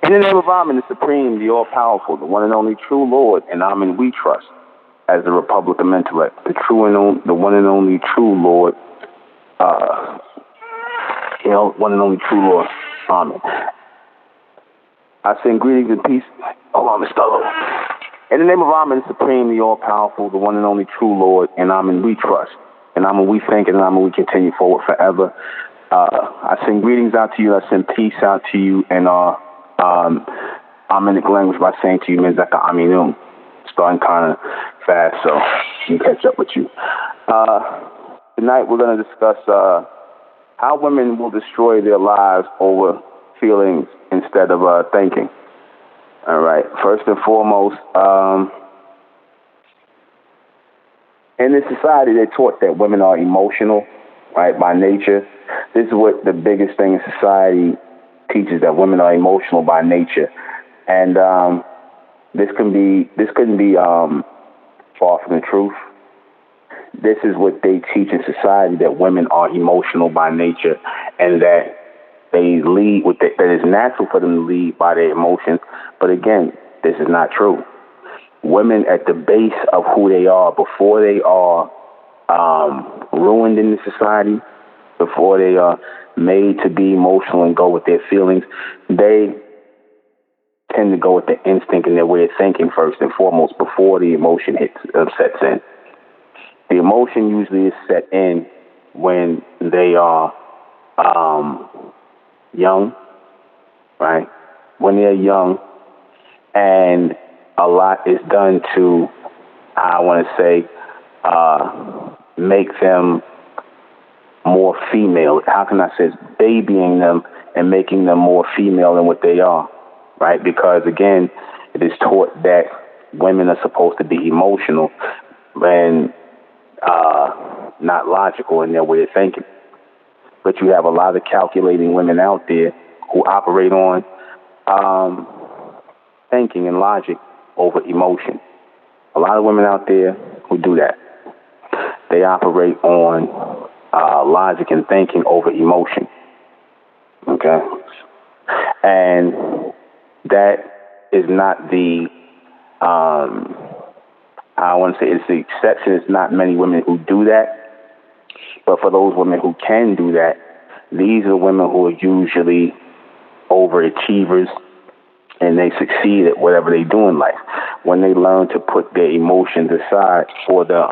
In the name of Amen, the Supreme, the All-Powerful, the one and only true Lord, and Amen we trust, as the Republic of Intellect, the one and only true Lord, one and only true Lord, Amen. I send greetings and peace. Hold on, Mr. Lowe. In the name of Amen, the Supreme, the All-Powerful, the one and only true Lord, and Amen we trust, and Amen we thank, and Amen we continue forward forever. I send greetings out to you. I send peace out to you, and I'm in the language by saying to you, Menzaka Aminum. Starting kind of fast, so I can catch up with you. Tonight we're going to discuss how women will destroy their lives over feelings instead of thinking. All right. First and foremost, in this society, they're taught that women are emotional, right, by nature. This is what the biggest thing in society teaches, that women are emotional by nature, and this couldn't be far from the truth. This is what they teach in society, that women are emotional by nature, and that they lead with that it's natural for them to lead by their emotions. But again, this is not true. Women at the base of who they are, before they are ruined in the society, before they are made to be emotional and go with their feelings, they tend to go with the instinct and their way of thinking first and foremost before the emotion sets in. The emotion usually is set in when they are young, right? When they're young, and a lot is done to, I want to say, make them more female. How can I say it's babying them and making them more female than what they are, right? Because again, it is taught that women are supposed to be emotional and not logical in their way of thinking. But you have a lot of calculating women out there who operate on thinking and logic over emotion. A lot of women out there who do that. They operate on logic and thinking over emotion. Okay? And that is not the, I want to say it's the exception. It's not many women who do that. But for those women who can do that, these are women who are usually overachievers, and they succeed at whatever they do in life. When they learn to put their emotions aside for the,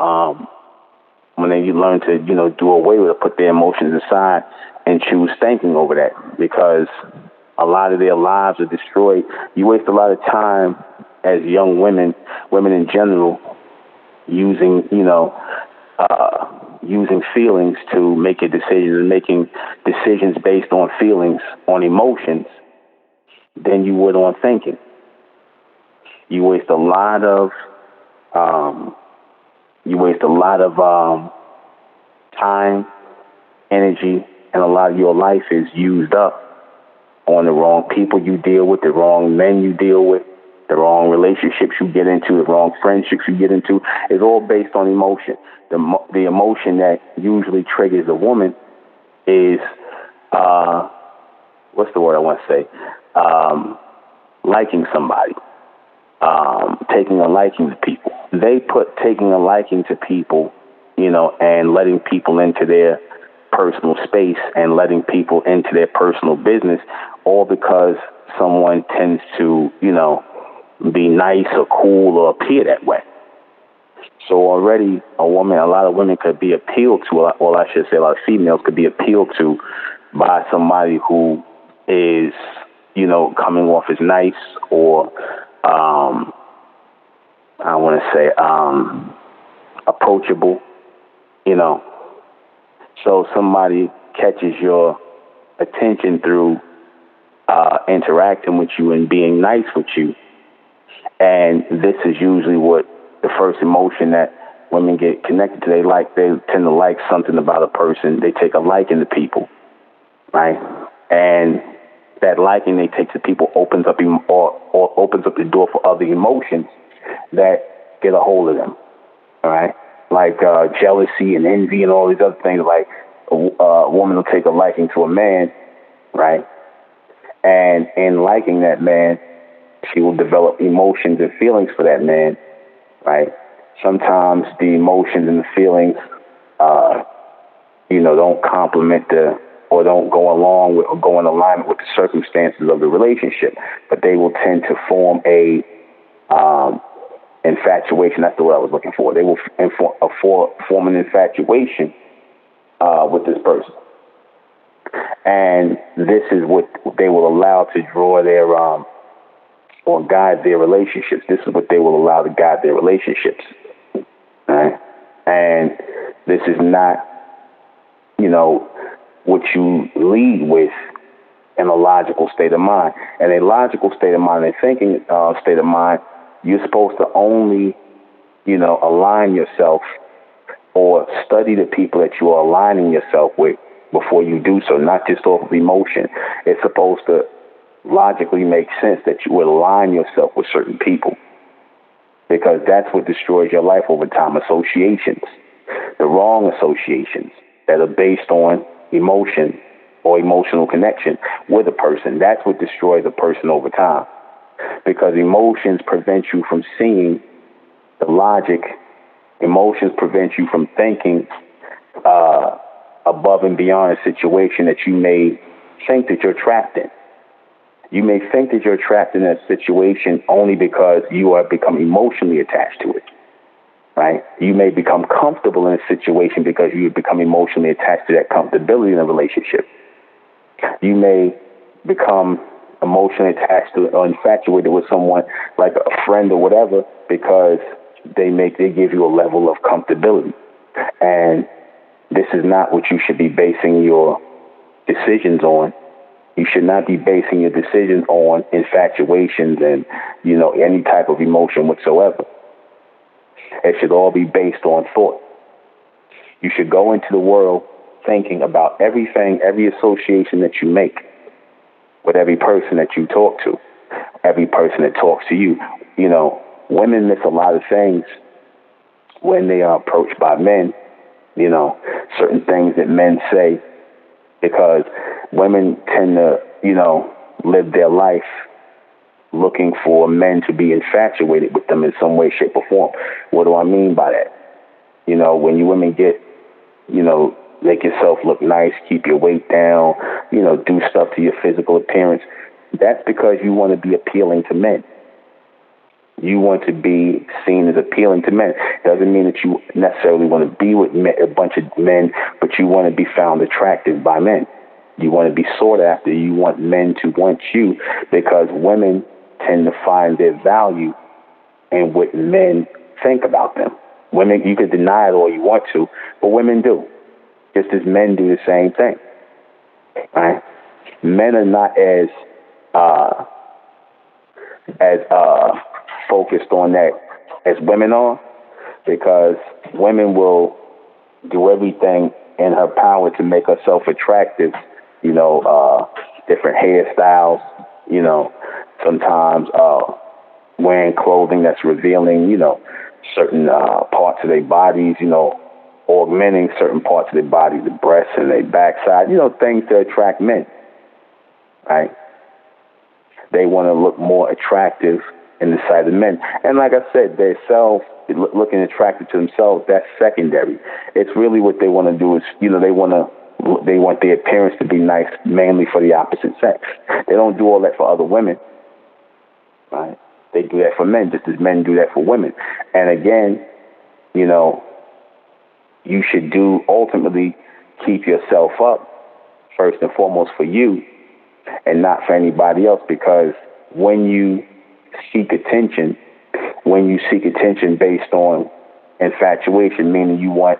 when they learn to, do away with it, put their emotions aside and choose thinking over that, because a lot of their lives are destroyed. You waste a lot of time as young women in general, using, using feelings to make your decisions and making decisions based on feelings, on emotions, than you would on thinking. You waste a lot of time, energy, and a lot of your life is used up on the wrong people you deal with, the wrong men you deal with, the wrong relationships you get into, the wrong friendships you get into. It's all based on emotion. The emotion that usually triggers a woman is, what's the word I want to say? Liking somebody, taking a liking to people. They put taking a liking to people, and letting people into their personal space and letting people into their personal business, all because someone tends to, be nice or cool or appear that way. So already a lot of women could be appealed to, or I should say a lot of females could be appealed to by somebody who is, coming off as nice or, I want to say, approachable, So somebody catches your attention through interacting with you and being nice with you. And this is usually what the first emotion that women get connected to. They tend to like something about a person. They take a liking to people, right? And that liking they take to people opens up the door for other emotions that get a hold of them. all right? Like jealousy and envy and all these other things. Like a woman will take a liking to a man, right? And in liking that man, she will develop emotions and feelings for that man, right? Sometimes the emotions and the feelings, don't complement or don't go along with or go in alignment with the circumstances of the relationship, but they will tend to form a infatuation. That's the word I was looking for. They will form an infatuation with this person. And this is what they will allow to draw their or guide their relationships. This is what they will allow to guide their relationships. Right? And this is not, what you lead with in a logical state of mind. And a logical state of mind and thinking state of mind, you're supposed to only, align yourself or study the people that you are aligning yourself with before you do so, not just off of emotion. It's supposed to logically make sense that you would align yourself with certain people, because that's what destroys your life over time. Associations, the wrong associations that are based on emotion or emotional connection with a person. That's what destroys a person over time, because emotions prevent you from seeing the logic. Emotions prevent you from thinking above and beyond a situation that you may think that you're trapped in. You may think that you're trapped in that situation only because you have become emotionally attached to it, right? You may become comfortable in a situation because you become emotionally attached to that comfortability in a relationship. You may become emotionally attached to or infatuated with someone like a friend or whatever because they give you a level of comfortability. And this is not what you should be basing your decisions on. You should not be basing your decisions on infatuations and, any type of emotion whatsoever. It should all be based on thought. You should go into the world thinking about everything, every association that you make with every person that you talk to, every person that talks to you. Women miss a lot of things when they are approached by men, certain things that men say, because women tend to, live their life looking for men to be infatuated with them in some way, shape, or form. What do I mean by that? When you women get, make yourself look nice, keep your weight down, do stuff to your physical appearance, that's because you want to be appealing to men. You want to be seen as appealing to men. Doesn't mean that you necessarily want to be with a bunch of men, but you want to be found attractive by men. You want to be sought after. You want men to want you, because women tend to find their value in what men think about them. Women, you can deny it all you want to, but women do. Just as men do the same thing. Right? Men are not as focused on that as women are, because women will do everything in her power to make herself attractive, different hairstyles, sometimes wearing clothing that's revealing, certain parts of their bodies, augmenting certain parts of their body, the breasts and their backside, things to attract men, right? They want to look more attractive in the sight of men. And like I said, themselves, looking attractive to themselves, that's secondary. It's really what they want to do is, they want their appearance to be nice, mainly for the opposite sex. They don't do all that for other women, right? They do that for men, just as men do that for women. And again, you should ultimately keep yourself up, first and foremost for you, and not for anybody else, because when you seek attention based on infatuation, meaning you want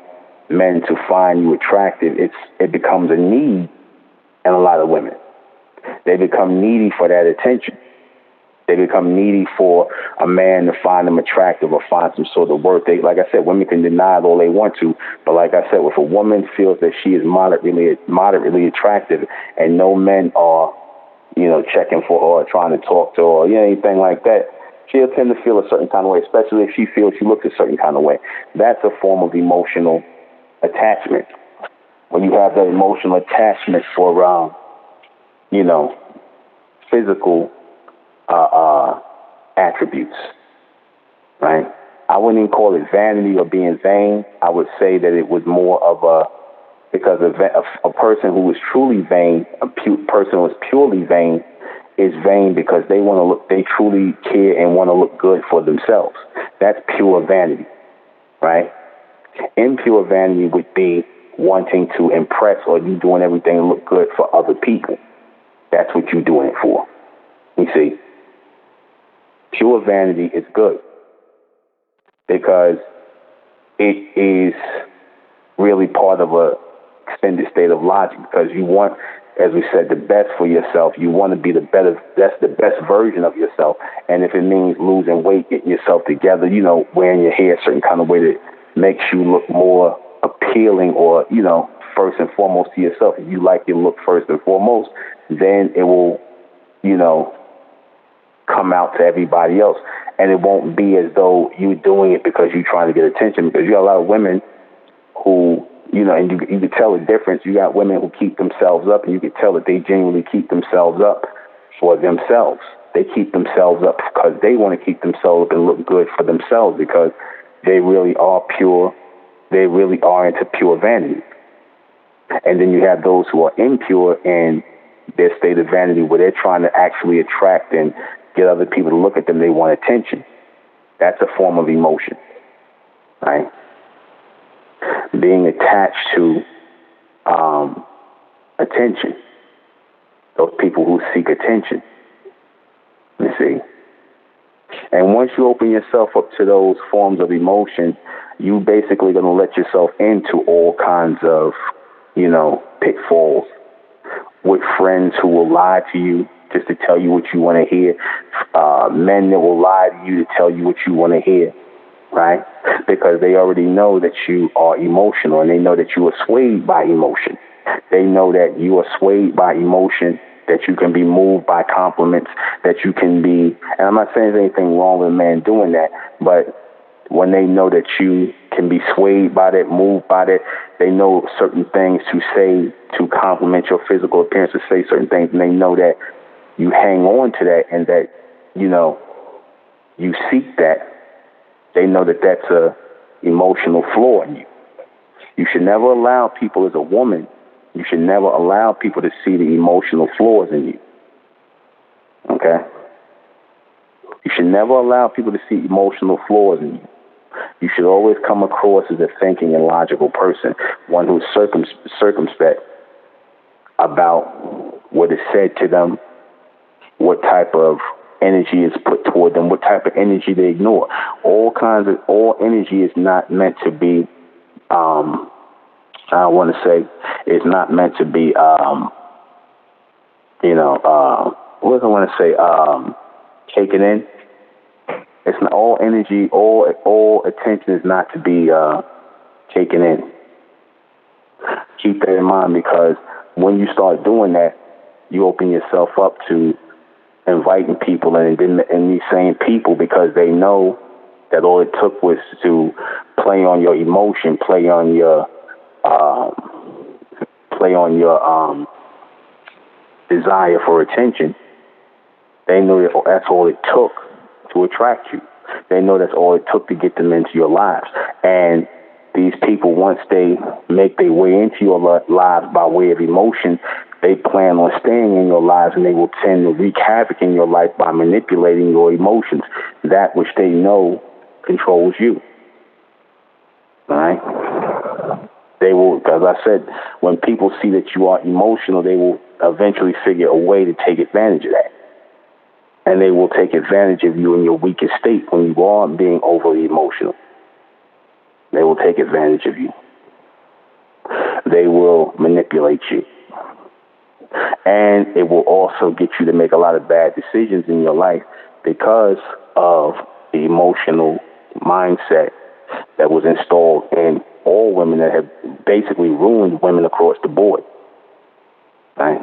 men to find you attractive, it becomes a need in a lot of women. They become needy for that attention. They become needy for a man to find them attractive or find some sort of worth. Like I said, women can deny it all they want to, but like I said, if a woman feels that she is moderately attractive and no men are, checking for her or trying to talk to her or anything like that, She'll tend to feel a certain kind of way, especially if she feels she looks a certain kind of way. That's a form of emotional attachment. When you have that emotional attachment for, physical attributes, right? I wouldn't even call it vanity or being vain. I would say that it was more of because a person who is truly vain, person who is purely vain, is vain because they truly care and want to look good for themselves. That's pure vanity, right? Impure vanity would be wanting to impress, or you doing everything to look good for other people. That's what you're doing it for. You see, pure vanity is good because it is really part of a extended state of logic, because you want, as we said, the best for yourself. You want to be that's the best version of yourself. And if it means losing weight, getting yourself together, wearing your hair a certain kind of way that makes you look more appealing, or, first and foremost to yourself. If you like your look first and foremost, then it will, come out to everybody else. And it won't be as though you're doing it because you're trying to get attention, because you got a lot of women who, and you can tell the difference. You got women who keep themselves up, and you can tell that they genuinely keep themselves up for themselves. They keep themselves up because they want to keep themselves up and look good for themselves, because they really are pure. They really are into pure vanity. And then you have those who are impure in their state of vanity, where they're trying to actually attract and get other people to look at them. They want attention. That's a form of emotion, right? Being attached to attention. Those people who seek attention. You see? And once you open yourself up to those forms of emotion, you basically going to let yourself into all kinds of, pitfalls, with friends who will lie to you just to tell you what you want to hear, men that will lie to you to tell you what you want to hear, right? Because they already know that you are emotional, and they know that you are swayed by emotion. They know that you are swayed by emotion, that you can be moved by compliments, that you can be, and I'm not saying there's anything wrong with a man doing that, but when they know that you can be swayed by that, moved by that, they know certain things to say to compliment your physical appearance, to say certain things, and they know that you hang on to that, and that, you seek that. They know that that's a emotional flaw in you. You should never allow people, as a woman, you should never allow people to see the emotional flaws in you. Okay? You should never allow people to see emotional flaws in you. You should always come across as a thinking and logical person, one who's circumspect about what is said to them, what type of energy is put toward them, what type of energy they ignore. All energy is not meant to be, I want to say, it's not meant to be, what do I want to say, taken in. It's not all energy, all attention is not to be taken in. Keep that in mind, because when you start doing that, you open yourself up to inviting people, and these same people, because they know that all it took was to play on your emotion, play on your desire for attention. They know that that's all it took to attract you. They know that's all it took to get them into your lives. And these people, once they make their way into your lives by way of emotion, they plan on staying in your lives, and they will tend to wreak havoc in your life by manipulating your emotions, that which they know controls you. All right? They will, as I said, when people see that you are emotional, they will eventually figure a way to take advantage of that. And they will take advantage of you in your weakest state, when you are being overly emotional. They will take advantage of you. They will manipulate you. And it will also get you to make a lot of bad decisions in your life because of the emotional mindset that was installed in all women, that have basically ruined women across the board. Right?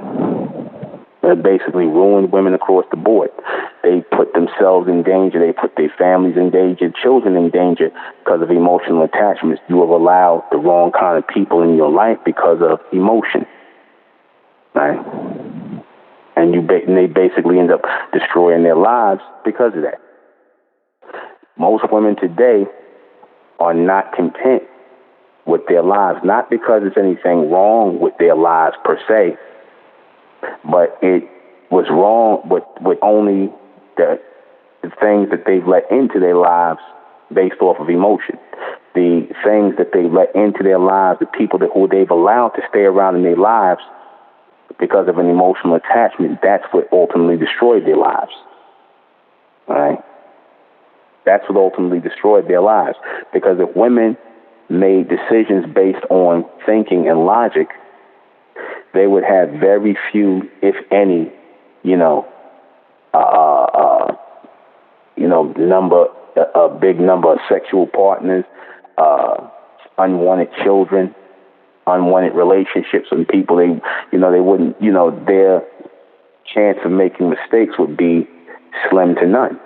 They basically ruined women across the board. They put themselves in danger. They put their families in danger, children in danger because of emotional attachments. You have allowed the wrong kind of people in your life because of emotion, right? And they basically end up destroying their lives because of that. Most women today are not content with their lives, not because there's anything wrong with their lives per se, but it was wrong with only the things that they've let into their lives based off of emotion. The things that they let into their lives, the people who they've allowed to stay around in their lives because of an emotional attachment, that's what ultimately destroyed their lives. All right? That's what ultimately destroyed their lives. Because if women made decisions based on thinking and logic, they would have very few, if any, a big number of sexual partners, unwanted children, unwanted relationships, and people they wouldn't, their chance of making mistakes would be slim to none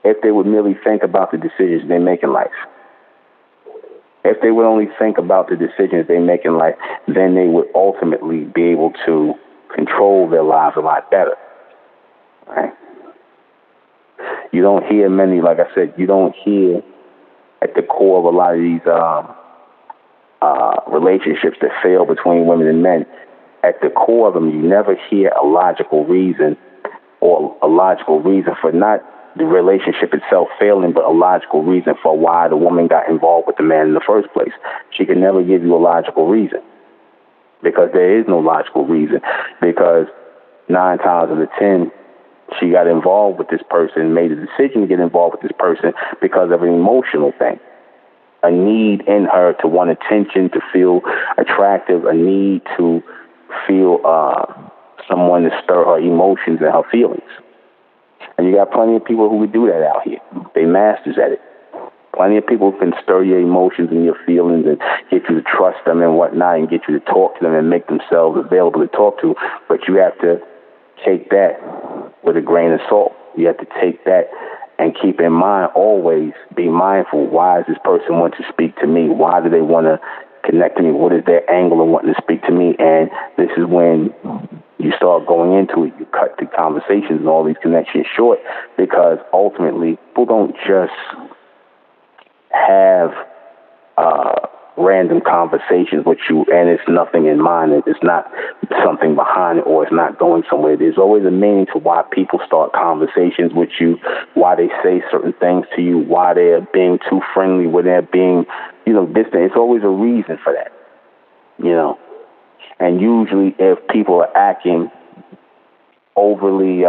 if they would merely think about the decisions they make in life. If they would only think about the decisions they make in life, then they would ultimately be able to control their lives a lot better. Right? You don't hear many, like I said, you don't hear at the core of a lot of these relationships that fail between women and men. At the core of them, you never hear a logical reason for not the relationship itself failing, but a logical reason for why the woman got involved with the man in the first place. She can never give you a logical reason because there is no logical reason, because 9 times out of 10, she got involved with this person, made a decision to get involved with this person because of an emotional thing, a need in her to want attention, to feel attractive, a need to feel someone to stir her emotions and her feelings. And you got plenty of people who would do that out here. They masters at it. Plenty of people who can stir your emotions and your feelings and get you to trust them and whatnot and get you to talk to them and make themselves available to talk to. But you have to take that with a grain of salt. You have to take that and keep in mind, always be mindful. Why does this person want to speak to me? Why do they want to connect to me? What is their angle of wanting to speak to me? And this is when you start going into it. You cut the conversations and all these connections short, because ultimately people don't just have random conversations with you and it's nothing in mind. It's not something behind it, or it's not going somewhere. There's always a meaning to why people start conversations with you, why they say certain things to you, why they're being too friendly, when they're being, distant. It's always a reason for that, And usually if people are acting overly,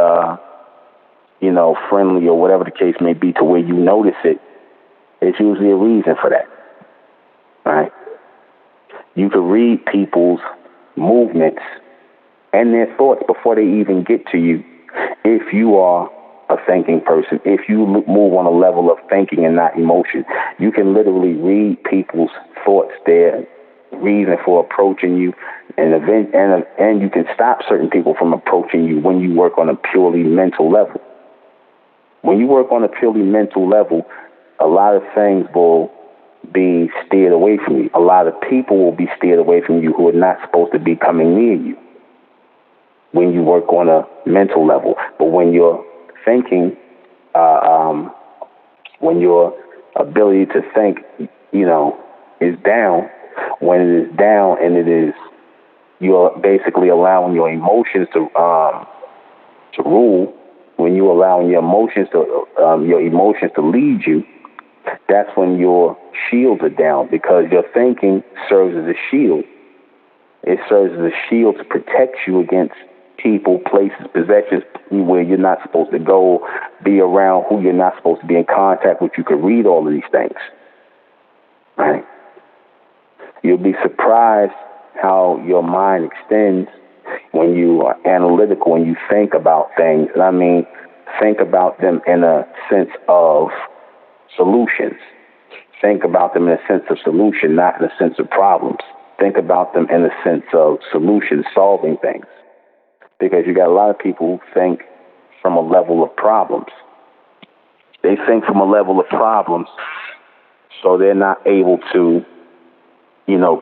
friendly or whatever the case may be to where you notice it, it's usually a reason for that. Right? You can read people's movements and their thoughts before they even get to you if you are a thinking person, if you move on a level of thinking and not emotion. You can literally read people's thoughts, their reason for approaching you, and you can stop certain people from approaching you when you work on a purely mental level. When you work on a purely mental level, a lot of things will be steered away from you. A lot of people will be steered away from you who are not supposed to be coming near you when you work on a mental level. But when you're thinking, when your ability to think, is down, when it is down and you're basically allowing your emotions to rule, when you're allowing your emotions to lead you, that's when your shields are down, because your thinking serves as a shield. It serves as a shield to protect you against people, places, possessions where you're not supposed to go, be around who you're not supposed to be in contact with. You can read all of these things. Right? You'll be surprised how your mind extends when you are analytical, when you think about things. And I mean, think about them in a sense of solutions. Think about them in a sense of solution, not in a sense of problems. Think about them in a sense of solution, solving things. Because you got a lot of people who think from a level of problems. They think from a level of problems, so they're not able to,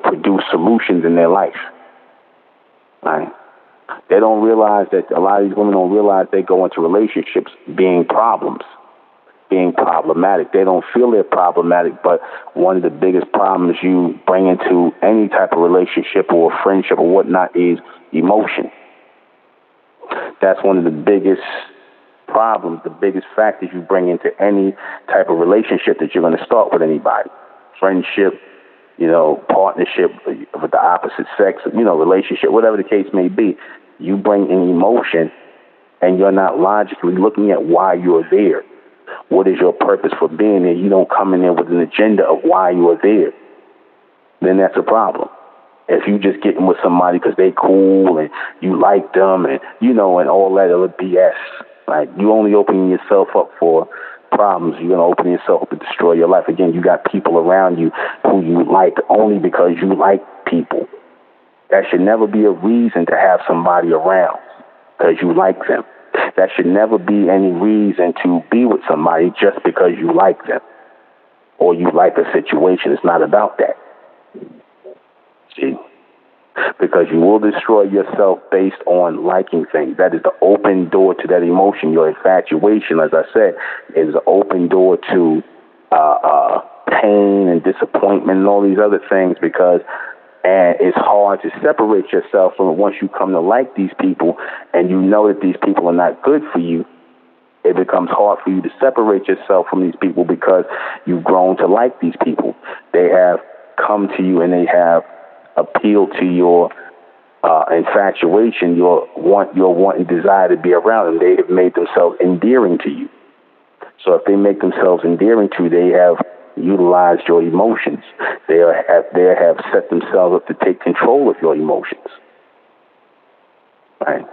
produce solutions in their life. Right? They don't realize that a lot of these women don't realize they go into relationships being problems, being problematic. They don't feel they're problematic, but one of the biggest problems you bring into any type of relationship or friendship or whatnot is emotion. That's one of the biggest problems, the biggest factors you bring into any type of relationship that you're going to start with anybody. Friendship, partnership with the opposite sex, relationship, whatever the case may be. You bring in emotion and you're not logically looking at why you're there. What is your purpose for being there? You don't come in there with an agenda of why you are there. Then that's a problem. If you just getting with somebody because they cool and you like them and, and all that other BS, like you only opening yourself up for problems. You're going to open yourself up to destroy your life. Again, you got people around you who you like only because you like people. That should never be a reason to have somebody around because you like them. That should never be any reason to be with somebody just because you like them or you like a situation. It's not about that. See? Because you will destroy yourself based on liking things. That is the open door to that emotion. Your infatuation, as I said, is the open door to pain and disappointment and all these other things and it's hard to separate yourself from it once you come to like these people and you know that these people are not good for you. It becomes hard for you to separate yourself from these people because you've grown to like these people. They have come to you and they have appealed to your infatuation, your want and desire to be around them. They have made themselves endearing to you. So if they make themselves endearing to you, they have utilized your emotions. They have set themselves up to take control of your emotions. Right?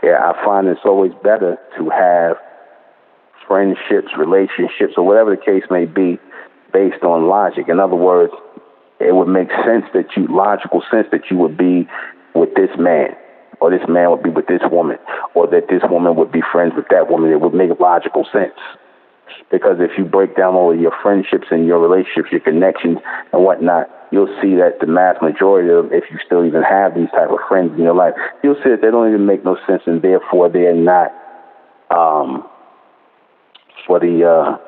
Yeah, I find it's always better to have friendships, relationships, or whatever the case may be, based on logic. In other words, it would make logical sense that you would be with this man, or this man would be with this woman, or that this woman would be friends with that woman. It would make logical sense. Because if you break down all of your friendships and your relationships, your connections and whatnot, you'll see that the mass majority of them, if you still even have these type of friends in your life, you'll see that they don't even make no sense, and therefore they're not for the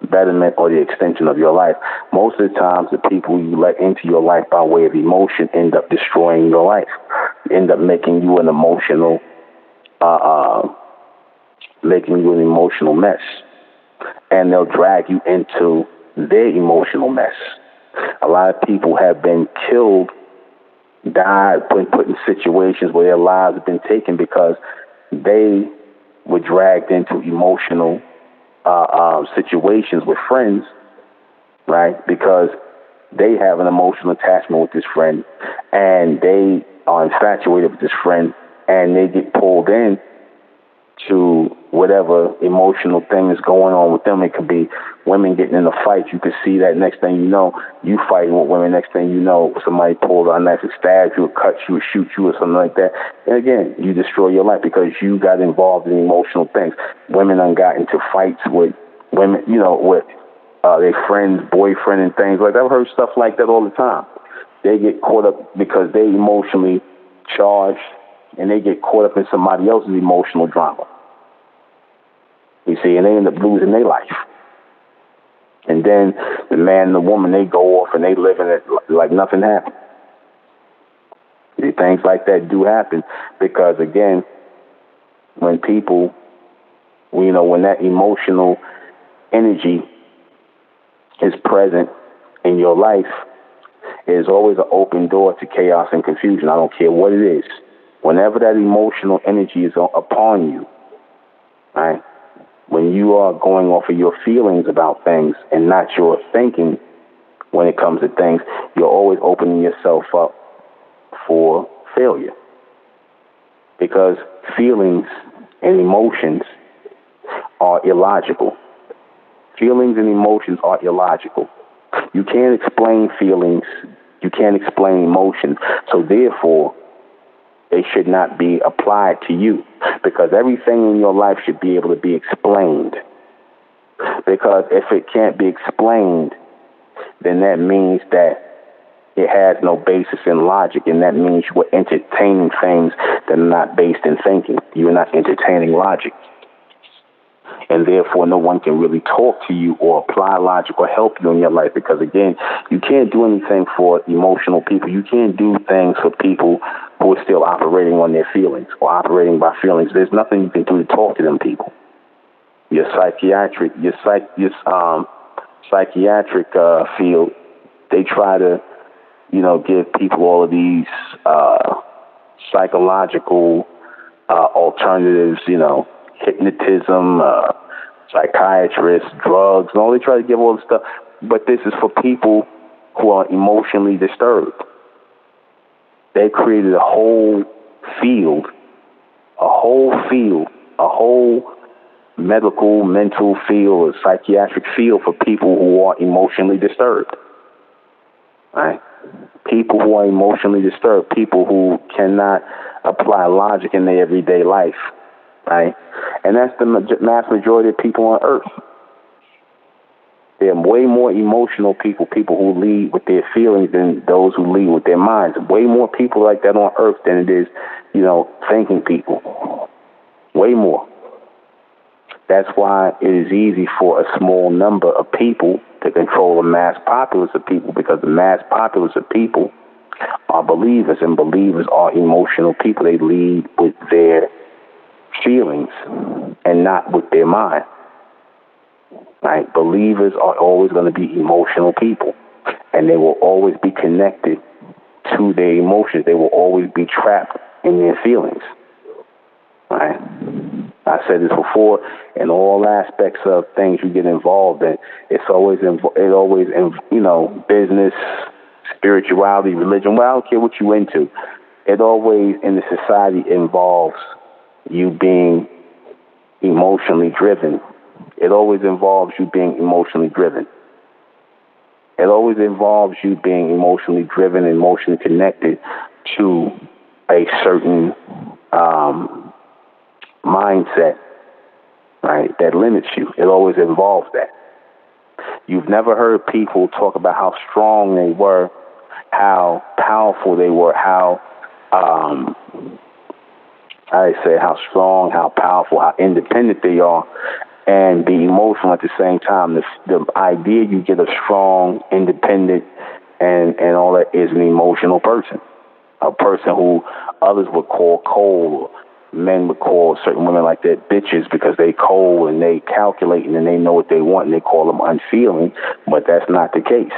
betterment or the extension of your life. Most of the times, the people you let into your life by way of emotion end up destroying your life, end up making you an emotional mess. And they'll drag you into their emotional mess. A lot of people have been killed, died, put in situations where their lives have been taken because they were dragged into emotional situations with friends, right? Because they have an emotional attachment with this friend and they are infatuated with this friend and they get pulled in to whatever emotional thing is going on with them. It could be women getting in a fight. You could see that next thing you know, you fighting with women. Next thing you know, somebody pulls out a knife and stabs you or cuts you or shoots you or something like that. And again, you destroy your life because you got involved in emotional things. Women done got into fights with women, with their friends, boyfriend and things like that. I've heard stuff like that all the time. They get caught up because they emotionally charged and they get caught up in somebody else's emotional drama. You see, and they end up losing their life. And then the man and the woman, they go off and they live in it like nothing happened. See, things like that do happen because, again, when people, when that emotional energy is present in your life, there's always an open door to chaos and confusion. I don't care what it is. Whenever that emotional energy is upon you, right? When you are going off of your feelings about things and not your thinking when it comes to things, you're always opening yourself up for failure. Because feelings and emotions are illogical. Feelings and emotions are illogical. You can't explain feelings. You can't explain emotions. So therefore, They should not be applied to you, because everything in your life should be able to be explained. Because if it can't be explained, then that means that it has no basis in logic, and that means you are entertaining things that are not based in thinking. You're not entertaining logic. And therefore, no one can really talk to you or apply logic or help you in your life, because, again, you can't do anything for emotional people. You can't do things for people who are still operating on their feelings or operating by feelings. There's nothing you can do to talk to them people. Your psychiatric field, they try to, give people all of these psychological alternatives, hypnotism, psychiatrists, drugs, and all. They try to give all this stuff, but this is for people who are emotionally disturbed. They created a whole field, a whole medical, mental field, a psychiatric field for people who are emotionally disturbed. Right? People who are emotionally disturbed, people who cannot apply logic in their everyday life. Right? And that's the mass majority of people on earth. There are way more emotional people who lead with their feelings than those who lead with their minds. Way more people like that on earth than it is, thinking people. Way more. That's why it is easy for a small number of people to control a mass populace of people, because the mass populace of people are believers, and believers are emotional people. They lead with their feelings and not with their mind. Right? Believers are always going to be emotional people, and they will always be connected to their emotions. They will always be trapped in their feelings. Right? I said this before. In all aspects of things you get involved in, it's always business, spirituality, religion. Well, I don't care what you into. It always in the society involves you being emotionally driven. It always involves you being emotionally driven. It always involves you being emotionally driven and emotionally connected to a certain mindset, right, that limits you. It always involves that. You've never heard people talk about how strong they were, how powerful they were, how strong, how powerful, how independent they are, and be emotional at the same time. The idea you get of strong, independent, and all that is an emotional person. A person who others would call cold. Men would call certain women like that bitches, because they cold and they calculate and they know what they want, and they call them unfeeling. But that's not the case.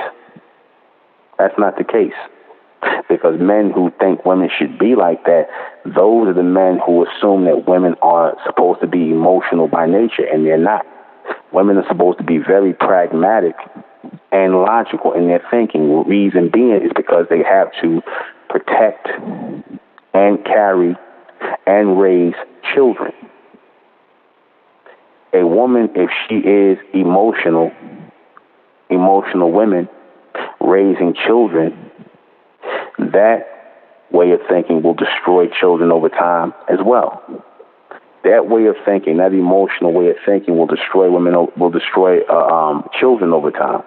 That's not the case. Because men who think women should be like that, those are the men who assume that women are supposed to be emotional by nature, and they're not. Women are supposed to be very pragmatic and logical in their thinking. Reason being is because they have to protect and carry and raise children. A woman, if she is emotional women raising children, that way of thinking will destroy children over time as well. That way of thinking, that emotional way of thinking, will destroy children over time.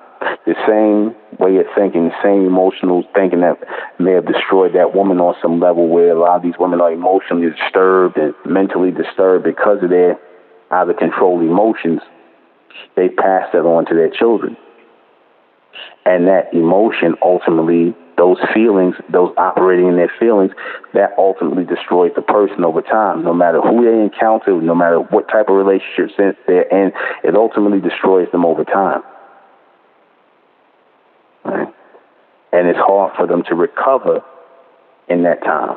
The same way of thinking, the same emotional thinking that may have destroyed that woman on some level, where a lot of these women are emotionally disturbed and mentally disturbed because of their out of control emotions, they pass that on to their children. And that emotion ultimately, those feelings, those operating in their feelings, that ultimately destroys the person over time. No matter who they encounter, no matter what type of relationships they're in, it ultimately destroys them over time. Right? And it's hard for them to recover in that time.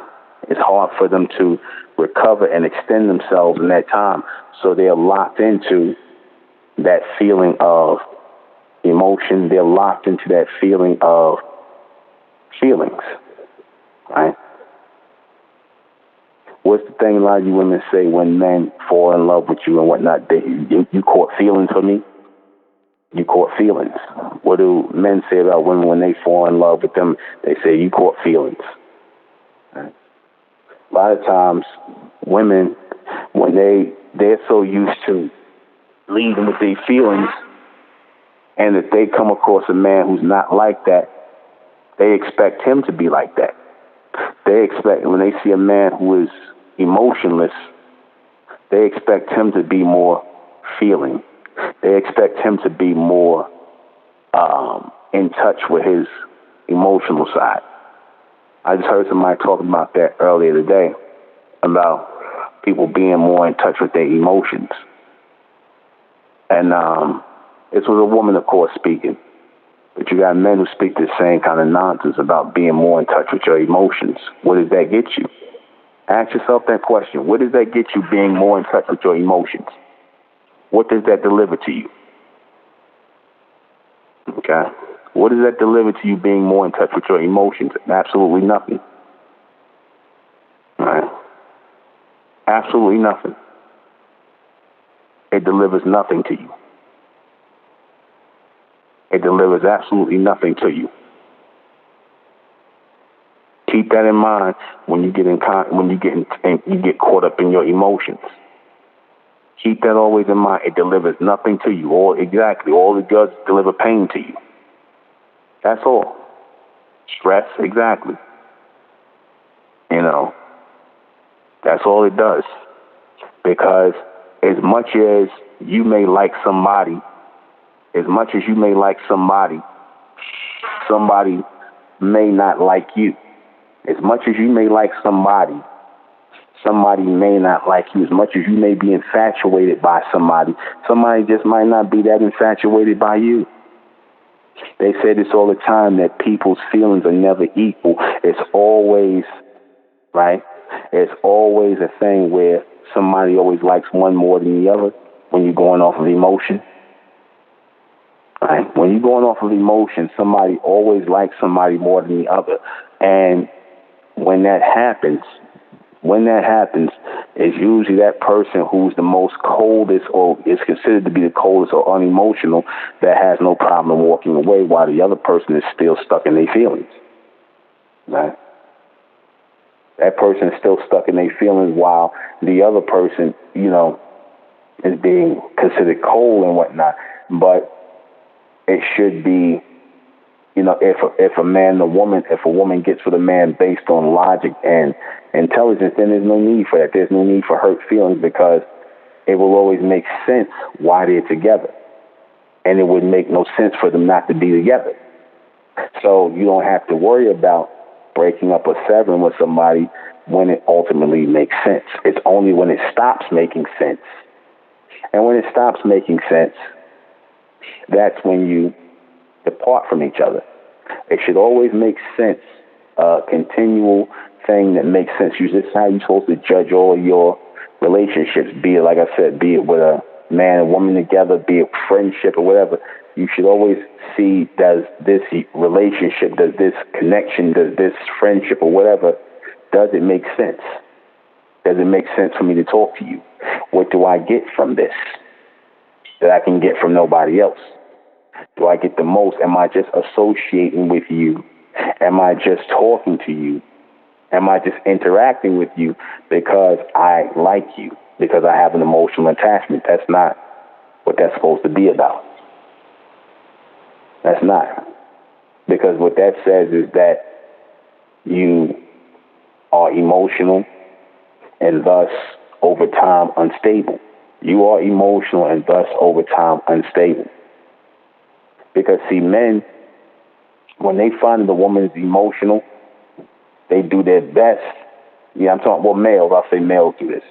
It's hard for them to recover and extend themselves in that time. So they're locked into that feeling of emotion. They're locked into that feeling of feelings. Right? What's the thing a lot of you women say when men fall in love with you and whatnot? You caught feelings for me? You caught feelings. What do men say about women when they fall in love with them? They say, you caught feelings. Right? A lot of times women, when they're so used to leading with their feelings, and if they come across a man who's not like that, they expect him to be like that. They expect, when they see a man who is emotionless, they expect him to be more feeling. They expect him to be more in touch with his emotional side. I just heard somebody talking about that earlier today, about people being more in touch with their emotions. And this was a woman, of course, speaking. But you got men who speak the same kind of nonsense about being more in touch with your emotions. What does that get you? Ask yourself that question. What does that get you, being more in touch with your emotions? What does that deliver to you? Okay? What does that deliver to you, being more in touch with your emotions? Absolutely nothing. All right? Absolutely nothing. It delivers nothing to you. It delivers absolutely nothing to you. Keep that in mind when you get you get caught up in your emotions. Keep that always in mind. It delivers nothing to you. All it does is deliver pain to you. That's all. Stress, exactly. That's all it does. Because as much as you may like somebody, somebody may not like you. As much as you may like somebody may not like you. As much as you may be infatuated by somebody just might not be that infatuated by you. They say this all the time, that people's feelings are never equal. It's always, right? It's always a thing where somebody always likes one more than the other when you're going off of emotion. Right? When you're going off of emotion, somebody always likes somebody more than the other. And when that happens, it's usually that person who's the most coldest, or is considered to be the coldest or unemotional, that has no problem walking away, while the other person is still stuck in their feelings. Right? That person is still stuck in their feelings, while the other person, is being considered cold and whatnot. But it should be, if a woman gets with a man based on logic and intelligence, then there's no need for that. There's no need for hurt feelings, because it will always make sense why they're together. And it would make no sense for them not to be together. So you don't have to worry about breaking up or severing with somebody when it ultimately makes sense. It's only when it stops making sense. And when it stops making sense, that's when you depart from each other. It should always make sense, a continual thing that makes sense. This is how you're supposed to judge all your relationships, be it, like I said, be it with a man and woman together, be it friendship or whatever. You should always see, does this relationship, does this connection, does this friendship or whatever, does it make sense? Does it make sense for me to talk to you? What do I get from this that I can get from nobody else? Do I get the most? Am I just associating with you? Am I just talking to you? Am I just interacting with you because I like you, because I have an emotional attachment? That's not what that's supposed to be about. That's not. Because what that says is that you are emotional and thus, over time, unstable. You are emotional and thus, over time, unstable. Because, see, men, when they find that a woman is emotional, they do their best. Yeah, I'm talking about males. I'll say males do this.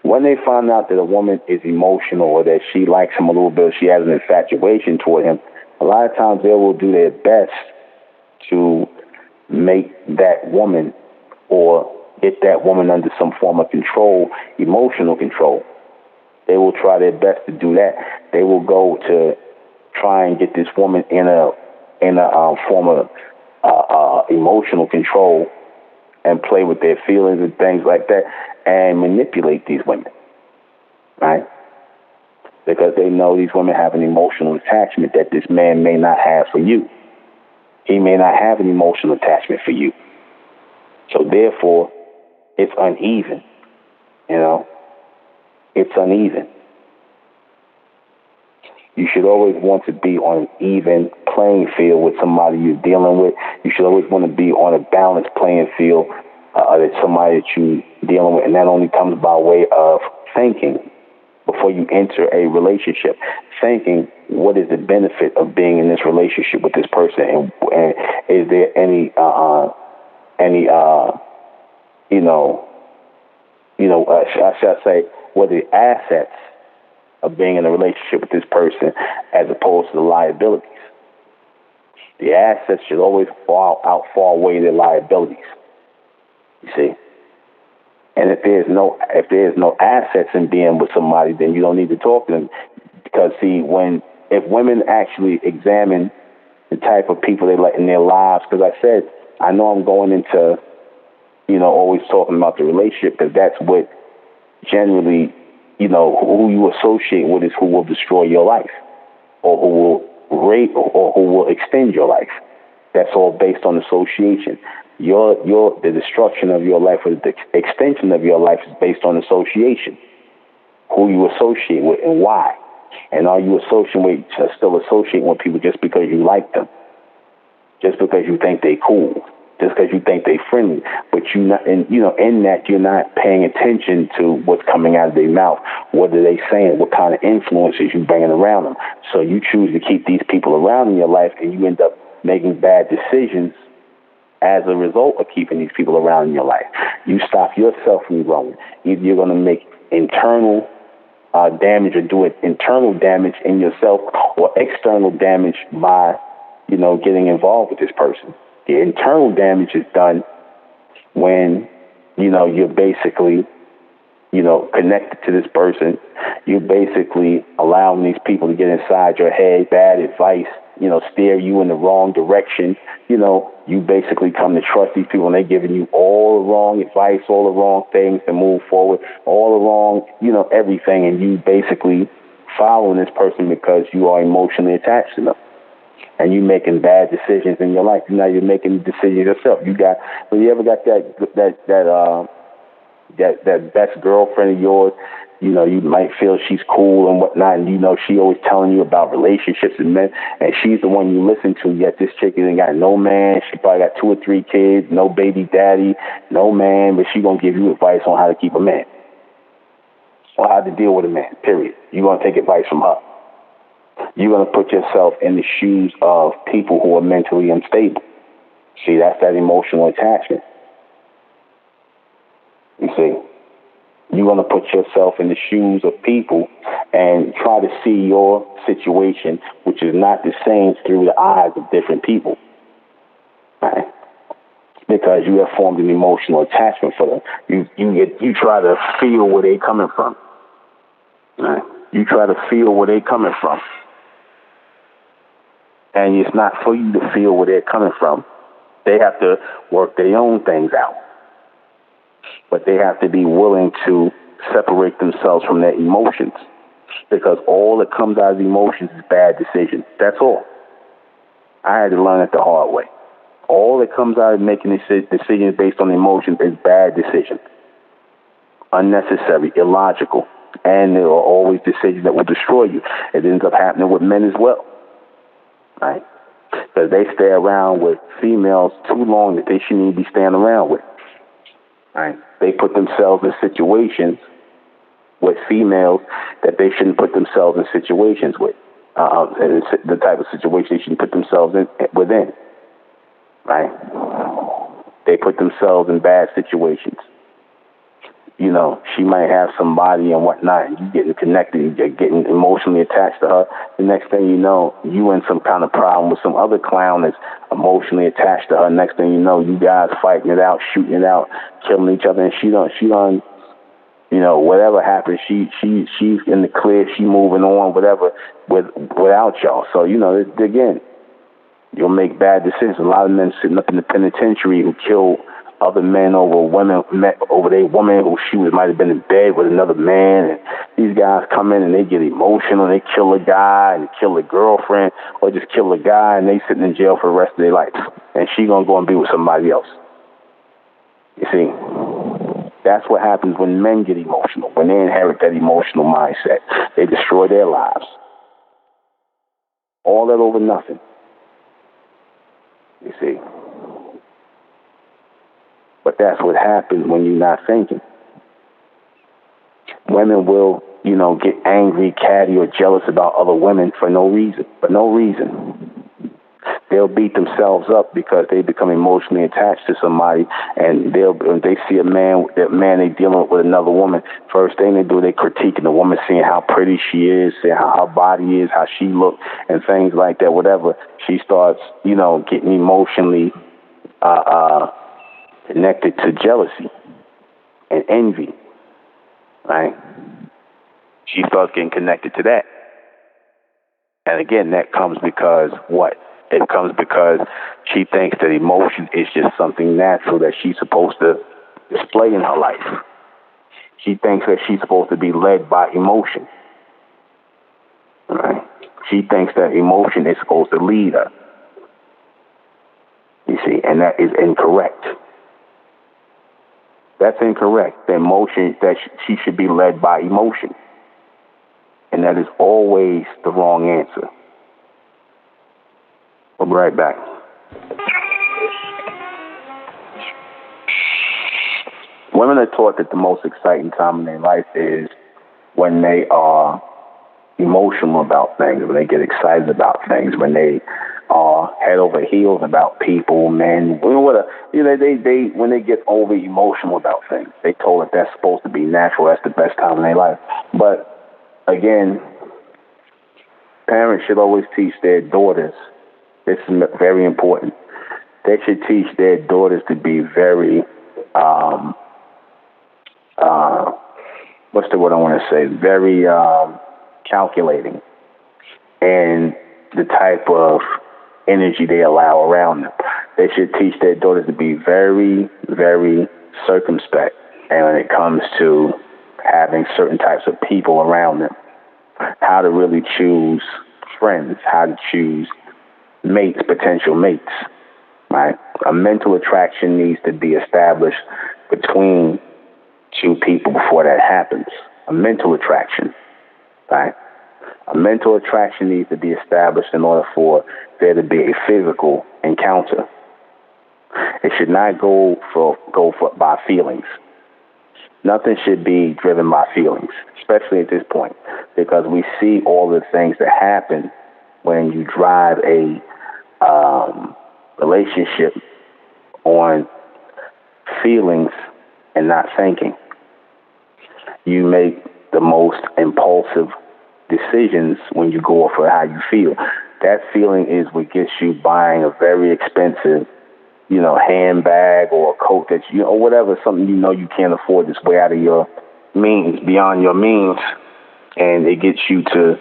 When they find out that a woman is emotional, or that she likes him a little bit, or she has an infatuation toward him, a lot of times they will do their best to make that woman, or get that woman under some form of control, emotional control. They will try their best to do that. They will go to try and get this woman in a form of emotional control, and play with their feelings and things like that, and manipulate these women, right? Because they know these women have an emotional attachment that this man may not have for you. He may not have an emotional attachment for you. So therefore, it's uneven. You know, it's uneven. You should always want to be on an even playing field with somebody you're dealing with. You should always want to be on a balanced playing field with somebody that you're dealing with. And that only comes by way of thinking before you enter a relationship. Thinking, what is the benefit of being in this relationship with this person? And is there any should I say, what are the assets of being in a relationship with this person as opposed to the liabilities? The assets should always outweigh the liabilities. You see? And if there's no assets in being with somebody, then you don't need to talk to them. Because see, if women actually examine the type of people they let in their lives, because I know I'm going into, always talking about the relationship, because that's what generally, who you associate with is who will destroy your life, or who will rate, or who will extend your life. That's all based on association. The destruction of your life, or the extension of your life, is based on association. Who you associate with and why. And are you still associating with people just because you like them? Just because you think they cool? Just because you think they friendly? But in that you're not paying attention to what's coming out of their mouth. What are they saying? What kind of influences you bringing around them? So you choose to keep these people around in your life, and you end up making bad decisions as a result of keeping these people around in your life. You stop yourself from growing. Either you're going to make internal damage, or do it internal damage in yourself, or external damage by, getting involved with this person. The internal damage is done when, you're basically, connected to this person. You're basically allowing these people to get inside your head, bad advice, steer you in the wrong direction. You basically come to trust these people, and they're giving you all the wrong advice, all the wrong things to move forward, all the wrong, everything. And you basically following this person because you are emotionally attached to them. And you making bad decisions in your life. Now you're making decisions yourself. You ever got that best girlfriend of yours? You might feel she's cool and whatnot, and she always telling you about relationships and men, and she's the one you listen to. Yet this chick ain't got no man. She probably got 2 or 3 kids, no baby daddy, no man, but she gonna give you advice on how to keep a man, or how to deal with a man. Period. You gonna take advice from her. You're gonna put yourself in the shoes of people who are mentally unstable. See, that's that emotional attachment. You see. You're going to put yourself in the shoes of people and try to see your situation, which is not the same, through the eyes of different people. Right? Because you have formed an emotional attachment for them. You try to feel where they're coming from. Right? You try to feel where they're coming from. And it's not for you to feel where they're coming from. They have to work their own things out. But they have to be willing to separate themselves from their emotions, because all that comes out of emotions is bad decisions. That's all. I had to learn it the hard way. All that comes out of making decisions based on emotions is bad decisions. Unnecessary, illogical, and there are always decisions that will destroy you. It ends up happening with men as well, right? Because they stay around with females too long that they shouldn't even be staying around with. Right. They put themselves in situations with females that they shouldn't put themselves in situations with. And it's the type of situation they shouldn't put themselves within. Right? They put themselves in bad situations. She might have somebody and whatnot, and you getting connected, you're getting emotionally attached to her. The next thing you know, you in some kind of problem with some other clown that's emotionally attached to her. Next thing you know, you guys fighting it out, shooting it out, killing each other, and she done, whatever happens, she's in the clear, she moving on, whatever, without y'all. So, again, you'll make bad decisions. A lot of men sitting up in the penitentiary who kill other men over their woman who might have been in bed with another man, and these guys come in and they get emotional, and they kill a guy and kill a girlfriend, or just kill a guy, and they sitting in jail for the rest of their life, and she gonna go and be with somebody else. You see, That's what happens when men get emotional, when they inherit that emotional mindset. They destroy their lives. All that over nothing. You see. But that's what happens when you're not thinking. Women will, get angry, catty, or jealous about other women for no reason. For no reason. They'll beat themselves up because they become emotionally attached to somebody, and when they see a man they dealing with another woman, first thing they do, they critiquing the woman, seeing how pretty she is, seeing how her body is, how she looks, and things like that. Whatever, she starts, getting emotionally connected to jealousy and envy. Right? She starts getting connected to that, and again, that comes because what? It comes because she thinks that emotion is just something natural that she's supposed to display in her life. She thinks that she's supposed to be led by emotion. Right? She thinks that emotion is supposed to lead her. You see, and that is incorrect. That's incorrect. The emotion, that she should be led by emotion. And that is always the wrong answer. We'll be right back. Women are taught that the most exciting time in their life is when they are emotional about things, when they get excited about things, when they are head over heels about people, men, whatever. When they get over emotional about things, they told that that's supposed to be natural. That's the best time in their life. But again, parents should always teach their daughters. This is very important. They should teach their daughters to be very, what's the word I want to say? Very calculating in the type of energy they allow around them. They should teach their daughters to be very, very circumspect. And when it comes to having certain types of people around them, how to really choose friends, how to choose mates, potential mates, right? A mental attraction needs to be established between two people before that happens. A mental attraction, right? A mental attraction needs to be established in order for there to be a physical encounter. It should not go by feelings. Nothing should be driven by feelings, especially at this point, because we see all the things that happen when you drive a relationship on feelings and not thinking. You make the most impulsive decisions when you go off of how you feel. That feeling is what gets you buying a very expensive, handbag or a coat that or whatever, something you can't afford, that's way out of your means, beyond your means, and it gets you to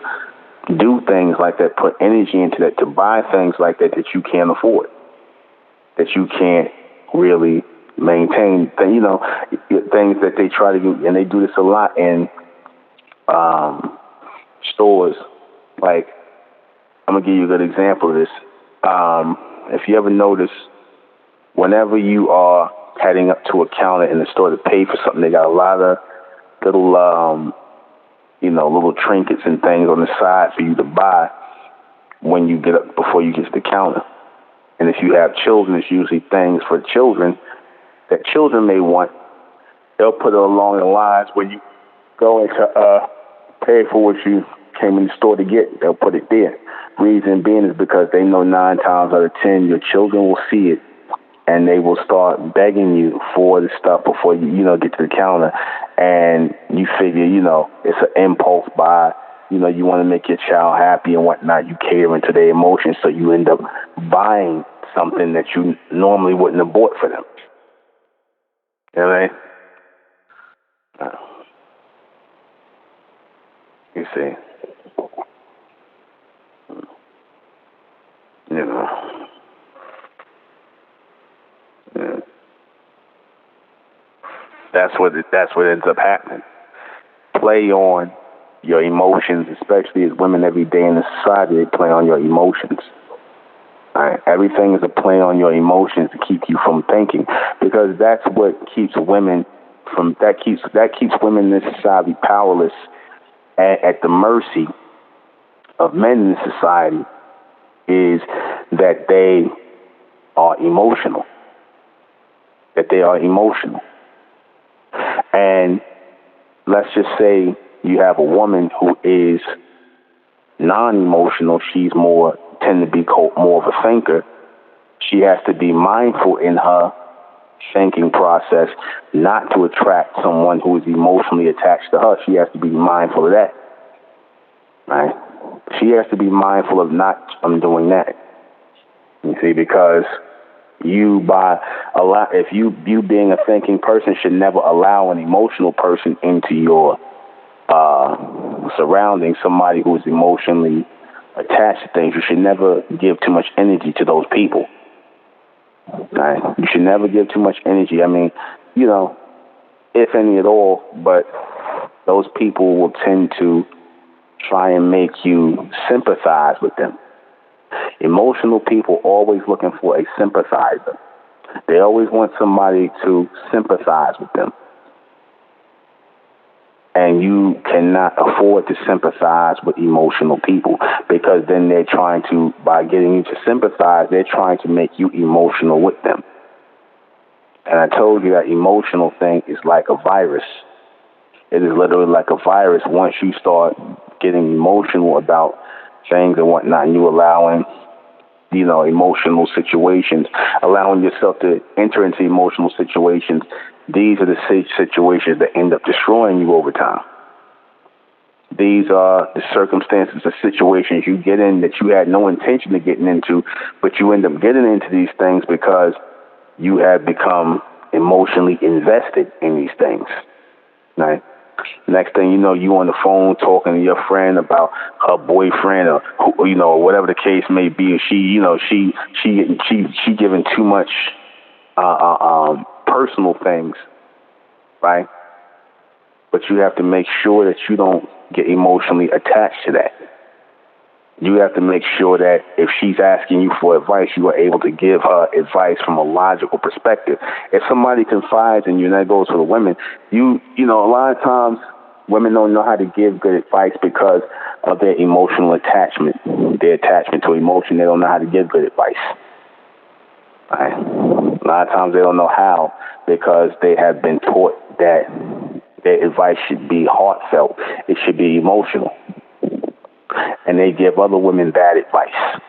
do things like that, put energy into that, to buy things like that you can't afford, that you can't really maintain. Things that they try to do, and they do this a lot in stores. Like, I'm gonna give you a good example of this. If you ever notice, whenever you are heading up to a counter in the store to pay for something, they got a lot of little little trinkets and things on the side for you to buy when you get up, before you get to the counter. And if you have children, it's usually things for children that children may want. They'll put it along the lines when you go into pay for what you came in the store to get. They'll put it there. Reason being is because they know 9 times out of 10 your children will see it, and they will start begging you for the stuff before you get to the counter. And you figure, it's an impulse buy. You want to make your child happy and whatnot. You cater into their emotions, so you end up buying something that you normally wouldn't have bought for them. You know what I mean? You see. Yeah. That's what ends up happening. Play on your emotions, especially as women every day in the society, they play on your emotions. Right? Everything is a play on your emotions to keep you from thinking, because that's what keeps women that keeps women in this society powerless at the mercy of men in this society is that they are emotional. That they are emotional. And let's just say you have a woman who is non-emotional. She's tend to be more of a thinker. She has to be mindful in her thinking process not to attract someone who is emotionally attached to her. She has to be mindful of that. Right? She has to be mindful of not doing that. You see, because if you being a thinking person should never allow an emotional person into your surroundings, somebody who is emotionally attached to things. You should never give too much energy to those people. Right? You should never give too much energy. I mean, if any at all, but those people will tend to try and make you sympathize with them. Emotional people always looking for a sympathizer. They always want somebody to sympathize with them. And you cannot afford to sympathize with emotional people, because then by getting you to sympathize, they're trying to make you emotional with them. And I told you that emotional thing is like a virus. It is literally like a virus. Once you start getting emotional about things and whatnot, and you allowing, emotional situations, allowing yourself to enter into emotional situations, these are the situations that end up destroying you over time. These are the circumstances, the situations you get in that you had no intention of getting into, but you end up getting into these things because you have become emotionally invested in these things. Right? Next thing you know, you on the phone talking to your friend about her boyfriend, or whatever the case may be. And she giving too much personal things, right? But you have to make sure that you don't get emotionally attached to that. You have to make sure that if she's asking you for advice, you are able to give her advice from a logical perspective. If somebody confides in you, and that goes for the women, a lot of times women don't know how to give good advice because of their emotional attachment, their attachment to emotion. They don't know how to give good advice. Right? A lot of times they don't know how, because they have been taught that their advice should be heartfelt. It should be emotional. And they give other women bad advice.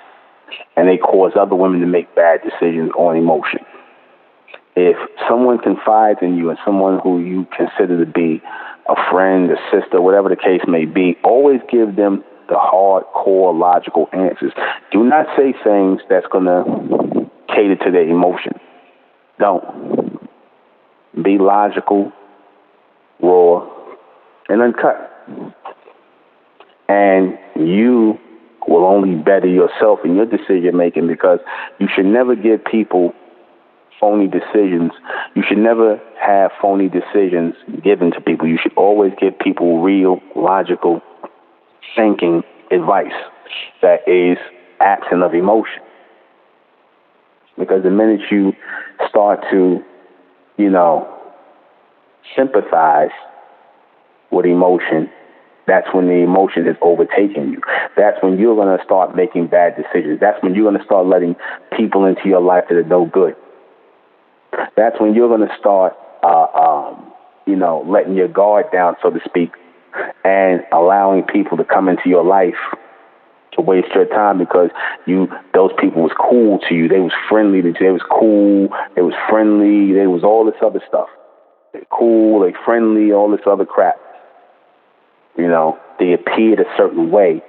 And they cause other women to make bad decisions on emotion. If someone confides in you, and someone who you consider to be a friend, a sister, whatever the case may be, always give them the hardcore logical answers. Do not say things that's going to cater to their emotion. Don't. Be logical, raw, and uncut. And you will only better yourself in your decision making, because you should never give people phony decisions. You should never have phony decisions given to people. You should always give people real, logical, thinking advice that is absent of emotion. Because the minute you start to, sympathize with emotion, that's when the emotion is overtaking you. That's when you're going to start making bad decisions. That's when you're going to start letting people into your life that are no good. That's when you're going to start, letting your guard down, so to speak, and allowing people to come into your life to waste your time, because those people was cool to you. They was friendly to you. They was cool. They was friendly. They was all this other stuff. They're cool. They friendly. All this other crap. They appeared a certain way,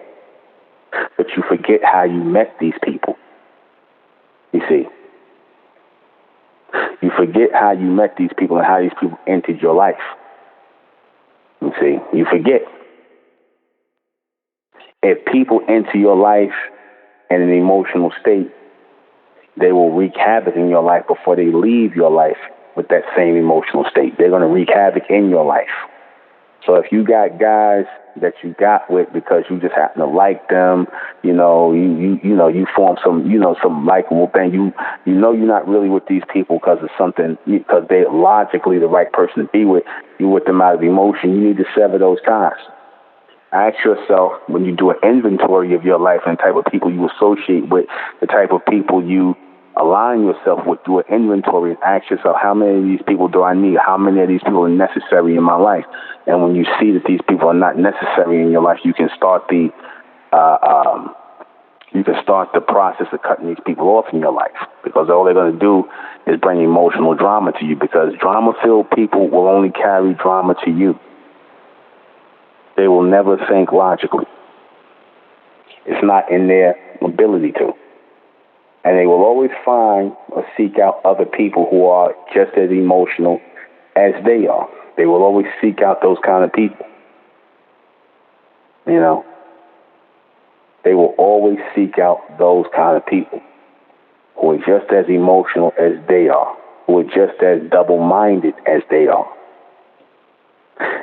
but you forget how you met these people. You see, you forget how you met these people and how these people entered your life. You see, you forget. If people enter your life in an emotional state, they will wreak havoc in your life before they leave your life with that same emotional state. They're going to wreak havoc in your life. So if you got guys that you got with because you just happen to like them, you form some likable thing. You're not really with these people because of something, because they're logically the right person to be with. You with them out of emotion. You need to sever those ties. Ask yourself, when you do an inventory of your life and the type of people you associate with, the type of people you align yourself with, do an inventory and ask yourself, how many of these people do I need? How many of these people are necessary in my life? And when you see that these people are not necessary in your life, you can start the process of cutting these people off in your life, because all they're going to do is bring emotional drama to you, because drama-filled people will only carry drama to you. They will never think logically. It's not in their ability to. And they will always find or seek out other people who are just as emotional as they are. They will always seek out those kind of people. They will always seek out those kind of people who are just as emotional as they are, who are just as double-minded as they are.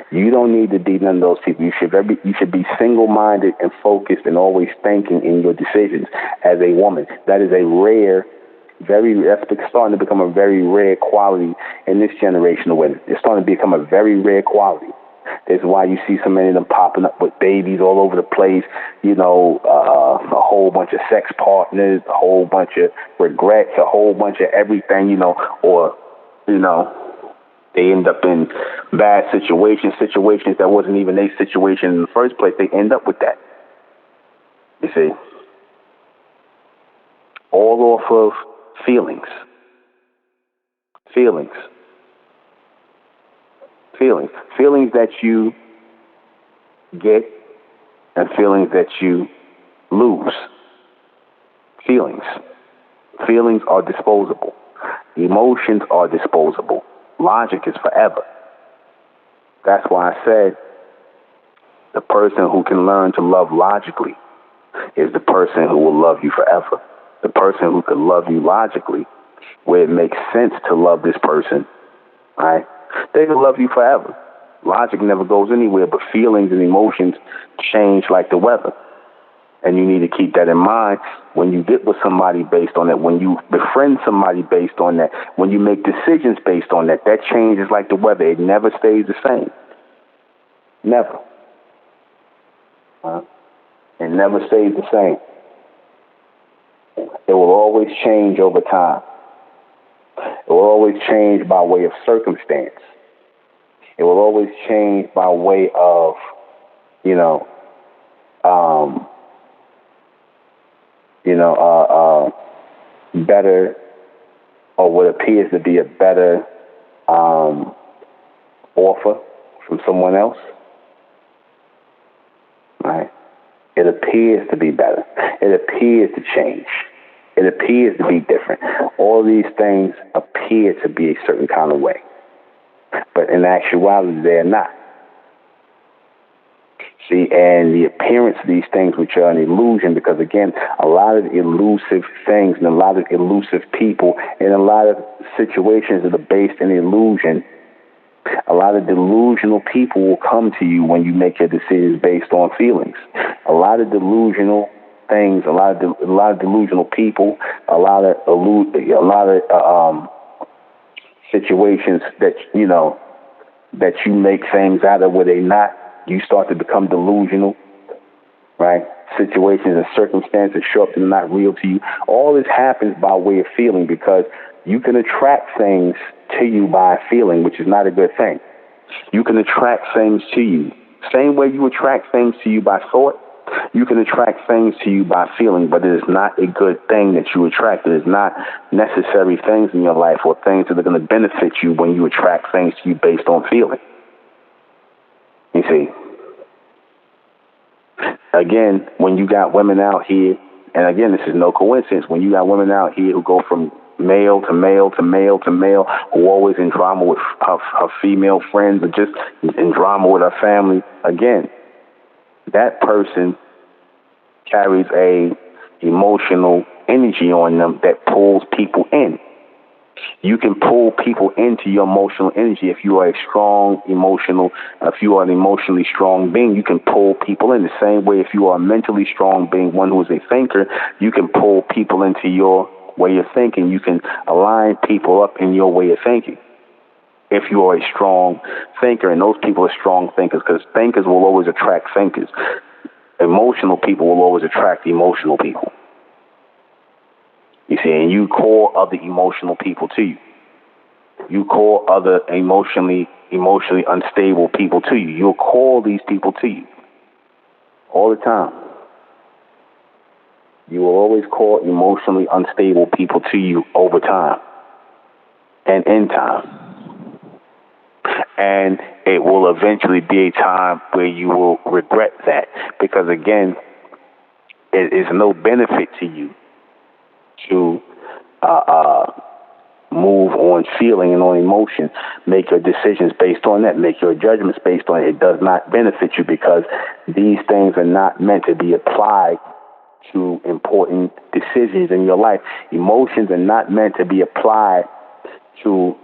You don't need to be none of those people. You should be single-minded and focused and always thinking in your decisions as a woman. That is that's starting to become a very rare quality in this generation of women. It's starting to become a very rare quality. That's why you see so many of them popping up with babies all over the place, a whole bunch of sex partners, a whole bunch of regrets, a whole bunch of everything, they end up in bad situations that wasn't even a situation in the first place. They end up with that. You see? All off of feelings. Feelings that you get and feelings that you lose. Feelings are disposable. Emotions are disposable. Logic is forever. That's why I said the person who can learn to love logically is the person who will love you forever. The person who can love you logically, where it makes sense to love this person, right? They can love you forever. Logic never goes anywhere, but feelings and emotions change like the weather. And you need to keep that in mind when you get with somebody based on that, when you befriend somebody based on that, when you make decisions based on that. That changes like the weather. It never stays the same. Never. It never stays the same. It will always change over time. It will always change by way of circumstance. It will always change by way of, better, or what appears to be a better offer from someone else. Right? It appears to be better. It appears to change. It appears to be different. All these things appear to be a certain kind of way. But in actuality, they're not. See, and the appearance of these things, which are an illusion, because again, a lot of elusive things and a lot of elusive people and a lot of situations that are based in illusion, a lot of delusional people will come to you when you make your decisions based on feelings. A lot of delusional things, a lot of delusional people, a lot of situations that that you make things out of where they not. You start to become delusional, right? Situations and circumstances show up that are not real to you. All this happens by way of feeling, because you can attract things to you by feeling, which is not a good thing. You can attract things to you. Same way you attract things to you by thought, you can attract things to you by feeling, but it is not a good thing that you attract. It is not necessary things in your life or things that are going to benefit you when you attract things to you based on feeling. You see, again, when you got women out here, and again, this is no coincidence, when you got women out here who go from male to male to male to male, who always in drama with her female friends or just in drama with her family, again, that person carries a emotional energy on them that pulls people in. You can pull people into your emotional energy. If you are if you are an emotionally strong being, you can pull people in the same way. If you are a mentally strong being, one who is a thinker, you can pull people into your way of thinking. You can align people up in your way of thinking. If you are a strong thinker, and those people are strong thinkers, because thinkers will always attract thinkers. Emotional people will always attract emotional people. You see, and you call other emotional people to you. You call other emotionally unstable people to you. You'll call these people to you all the time. You will always call emotionally unstable people to you over time and in time. And it will eventually be a time where you will regret that, because, again, it is no benefit to you to move on feeling and on emotion, make your decisions based on that, make your judgments based on it. It does not benefit you, because these things are not meant to be applied to important decisions in your life. Emotions are not meant to be applied to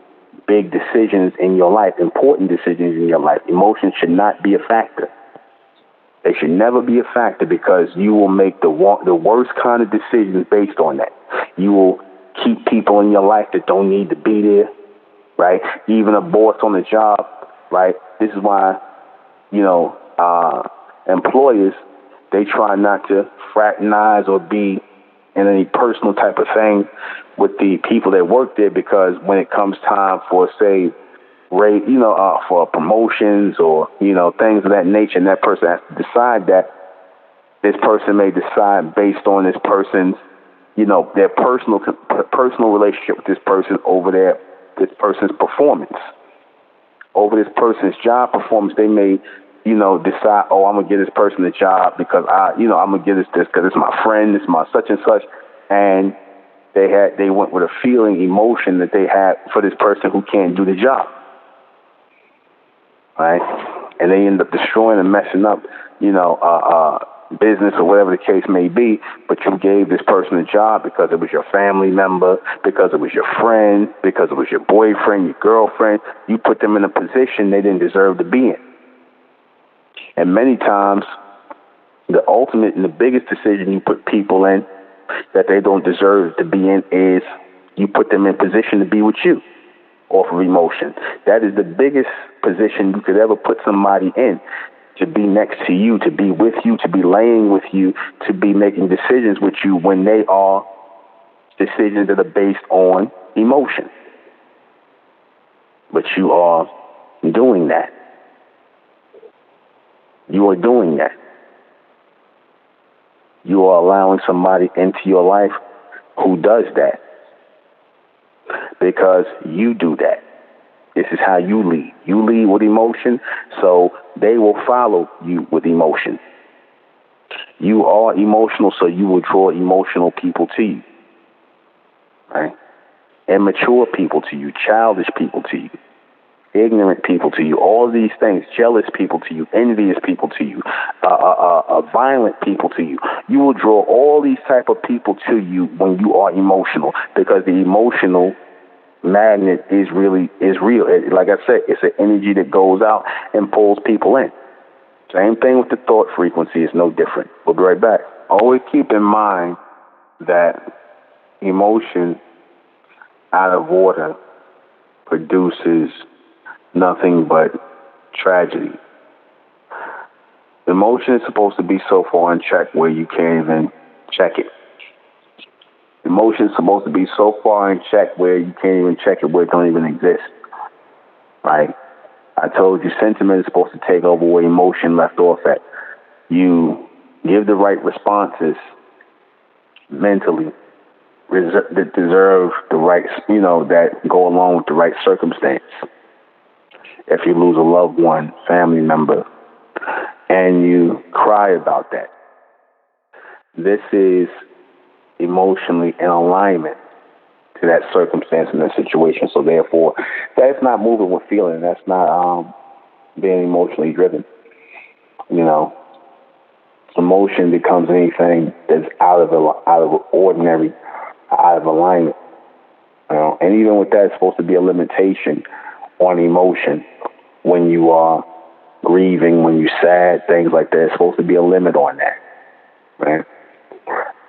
big decisions in your life, important decisions in your life. Emotions should not be a factor. They should never be a factor, because you will make the worst kind of decisions based on that. You will keep people in your life that don't need to be there, right? Even a boss on the job, right? This is why, employers, they try not to fraternize or be in any personal type of thing with the people that work there, because when it comes time for, say, for promotions or, things of that nature, and that person has to decide that, this person may decide based on this person's, their personal relationship with this person over this person's performance, over this person's job performance. They may, decide, oh, I'm going to give this person a job because I'm going to give this because it's my friend, it's my such and such. And they went with a feeling, emotion that they had for this person who can't do the job. Right? And they end up destroying and messing up, business or whatever the case may be. But you gave this person a job because it was your family member, because it was your friend, because it was your boyfriend, your girlfriend. You put them in a position they didn't deserve to be in. And many times, the ultimate and the biggest decision you put people in that they don't deserve to be in is you put them in position to be with you off of emotion. That is the biggest position you could ever put somebody in, to be next to you, to be with you, to be laying with you, to be making decisions with you when they are decisions that are based on emotion. But you are doing that. You are doing that. You are allowing somebody into your life who does that, because you do that. This is how you lead. You lead with emotion, so they will follow you with emotion. You are emotional, so you will draw emotional people to you. Right? Immature people to you, childish people to you, ignorant people to you, all these things, jealous people to you, envious people to you, violent people to you. You will draw all these type of people to you when you are emotional, because the emotional magnet is real. Like I said, it's an energy that goes out and pulls people in. Same thing with the thought frequency. It's no different. We'll be right back. Always keep in mind that emotion out of order produces nothing but tragedy. Emotion is supposed to be so far unchecked where you can't even check it. Emotion is supposed to be so far in check where you can't even check it, where it don't even exist. Right? I told you, sentiment is supposed to take over where emotion left off at. You give the right responses mentally that deserve the right, that go along with the right circumstance. If you lose a loved one, family member, and you cry about that, this is emotionally in alignment to that circumstance and that situation. So therefore, that's not moving with feeling. That's not being emotionally driven. Emotion becomes anything that's out of ordinary, out of alignment. And even with that, it's supposed to be a limitation on emotion. When you are grieving, when you're sad, things like that, it's supposed to be a limit on that, right?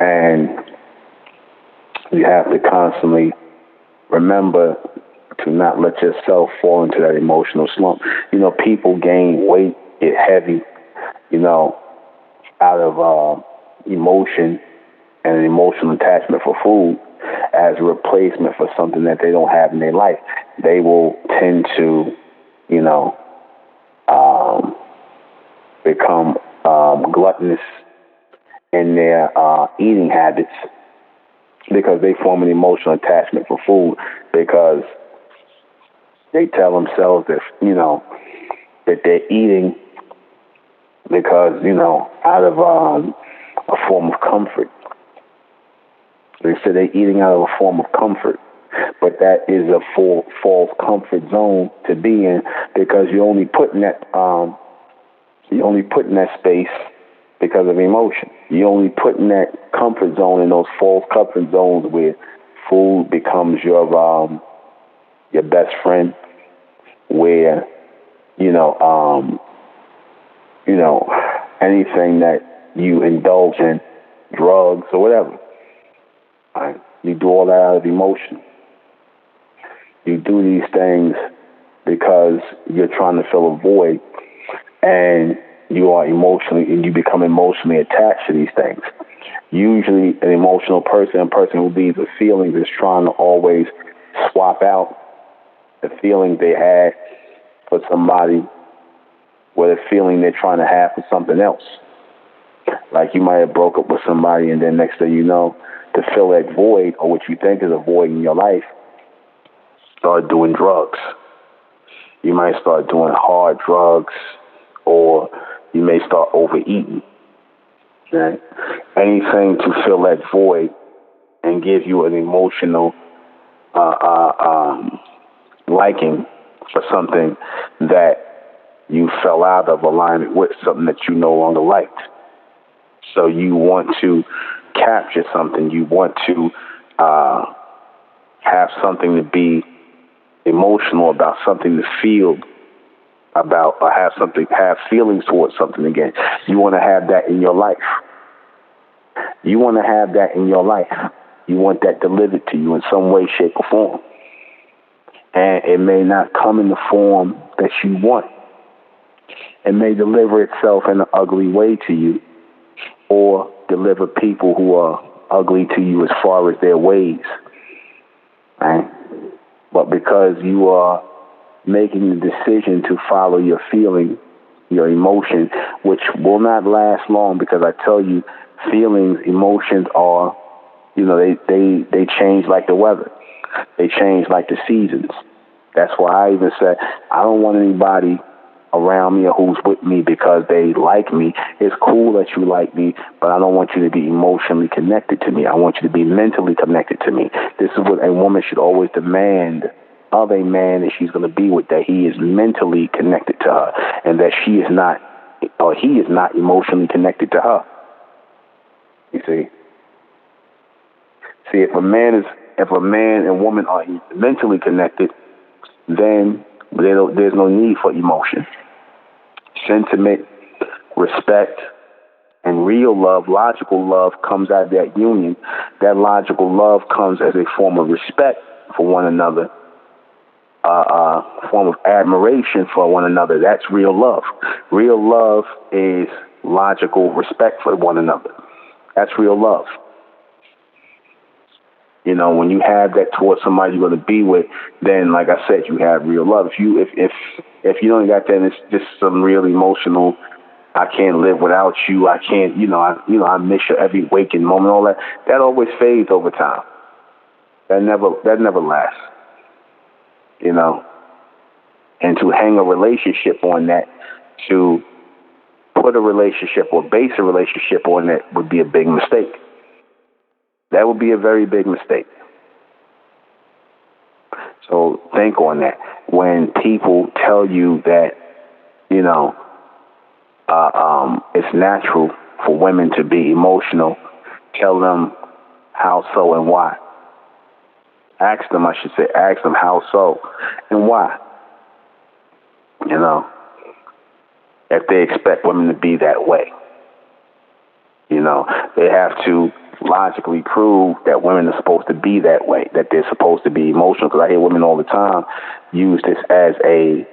And you have to constantly remember to not let yourself fall into that emotional slump. People gain weight, get heavy, out of emotion and an emotional attachment for food as a replacement for something that they don't have in their life. They will tend to, become gluttonous in their eating habits because they form an emotional attachment for food, because they tell themselves that, that they're eating because, out of a form of comfort. They say they're eating out of a form of comfort, but that is a false comfort zone to be in, because you're only putting that space because of emotion. You're only putting that comfort zone in those false comfort zones where food becomes your best friend, where anything that you indulge in, drugs or whatever, right? You do all that out of emotion. You do these things because you're trying to fill a void, and you become emotionally attached to these things. Usually an emotional person, a person who leads with feelings, is trying to always swap out the feeling they had for somebody with a feeling they're trying to have for something else. Like you might have broke up with somebody, and then next thing you know, to fill that void, or what you think is a void in your life, start doing drugs. You might start doing hard drugs, or you may start overeating. Right? Anything to fill that void and give you an emotional liking for something that you fell out of alignment with, something that you no longer liked. So you want to capture something. You want to have something to be emotional about, something to feel about, or have feelings towards something again. You want to have that in your life. You want to have that in your life. You want that delivered to you in some way, shape, or form. And it may not come in the form that you want. It may deliver itself in an ugly way to you, or deliver people who are ugly to you as far as their ways. Right? But because you are making the decision to follow your feeling, your emotion, which will not last long, because I tell you, feelings, emotions are, they change like the weather. They change like the seasons. That's why I even said, I don't want anybody around me or who's with me because they like me. It's cool that you like me, but I don't want you to be emotionally connected to me. I want you to be mentally connected to me. This is what a woman should always demand of a man that she's going to be with, that he is mentally connected to her, and that she is not, or he is not emotionally connected to her. You see? See, if a man and woman are mentally connected, then there's no need for emotion. Sentiment, respect, and real love, logical love, comes out of that union. That logical love comes as a form of respect for one another, form of admiration for one another. That's real love. Real love is logical respect for one another. That's real love. When you have that towards somebody you're going to be with, then, like I said, you have real love. If you don't got that, and it's just some real emotional, I can't live without you, I can't, I miss you every waking moment, all that. That always fades over time. That never lasts. And to hang a relationship on that, to put a relationship or base a relationship on that, would be a big mistake. That would be a very big mistake. So think on that. When people tell you that, it's natural for women to be emotional, tell them how so and why. Ask them, I should say, ask them how so and why. You know, if they expect women to be that way. You know, they have to logically prove that women are supposed to be that way, that they're supposed to be emotional. Because I hear women all the time use this as a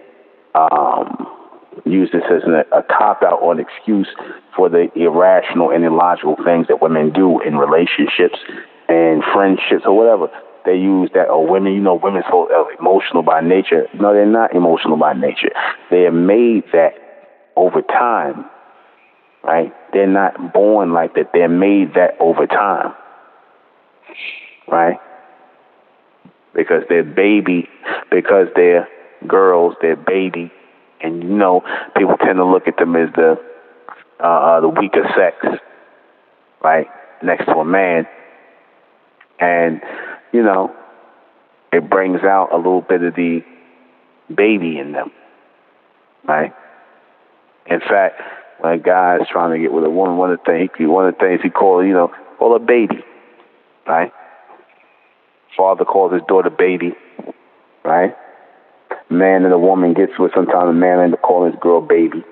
cop-out or an excuse for the irrational and illogical things that women do in relationships and friendships or whatever. They use that, oh, women, women are emotional by nature. No, they're not emotional by nature. They are made that over time, right? They're not born like that. They're made that over time, right? Because they're girls, they're baby. And, people tend to look at them as the weaker sex, right, next to a man. And, it brings out a little bit of the baby in them, right? In fact, when a guy is trying to get with a woman, one of the things he calls, call her baby, right? Father calls his daughter baby, right? Man and a woman gets with, sometimes a man ends up calling his girl baby,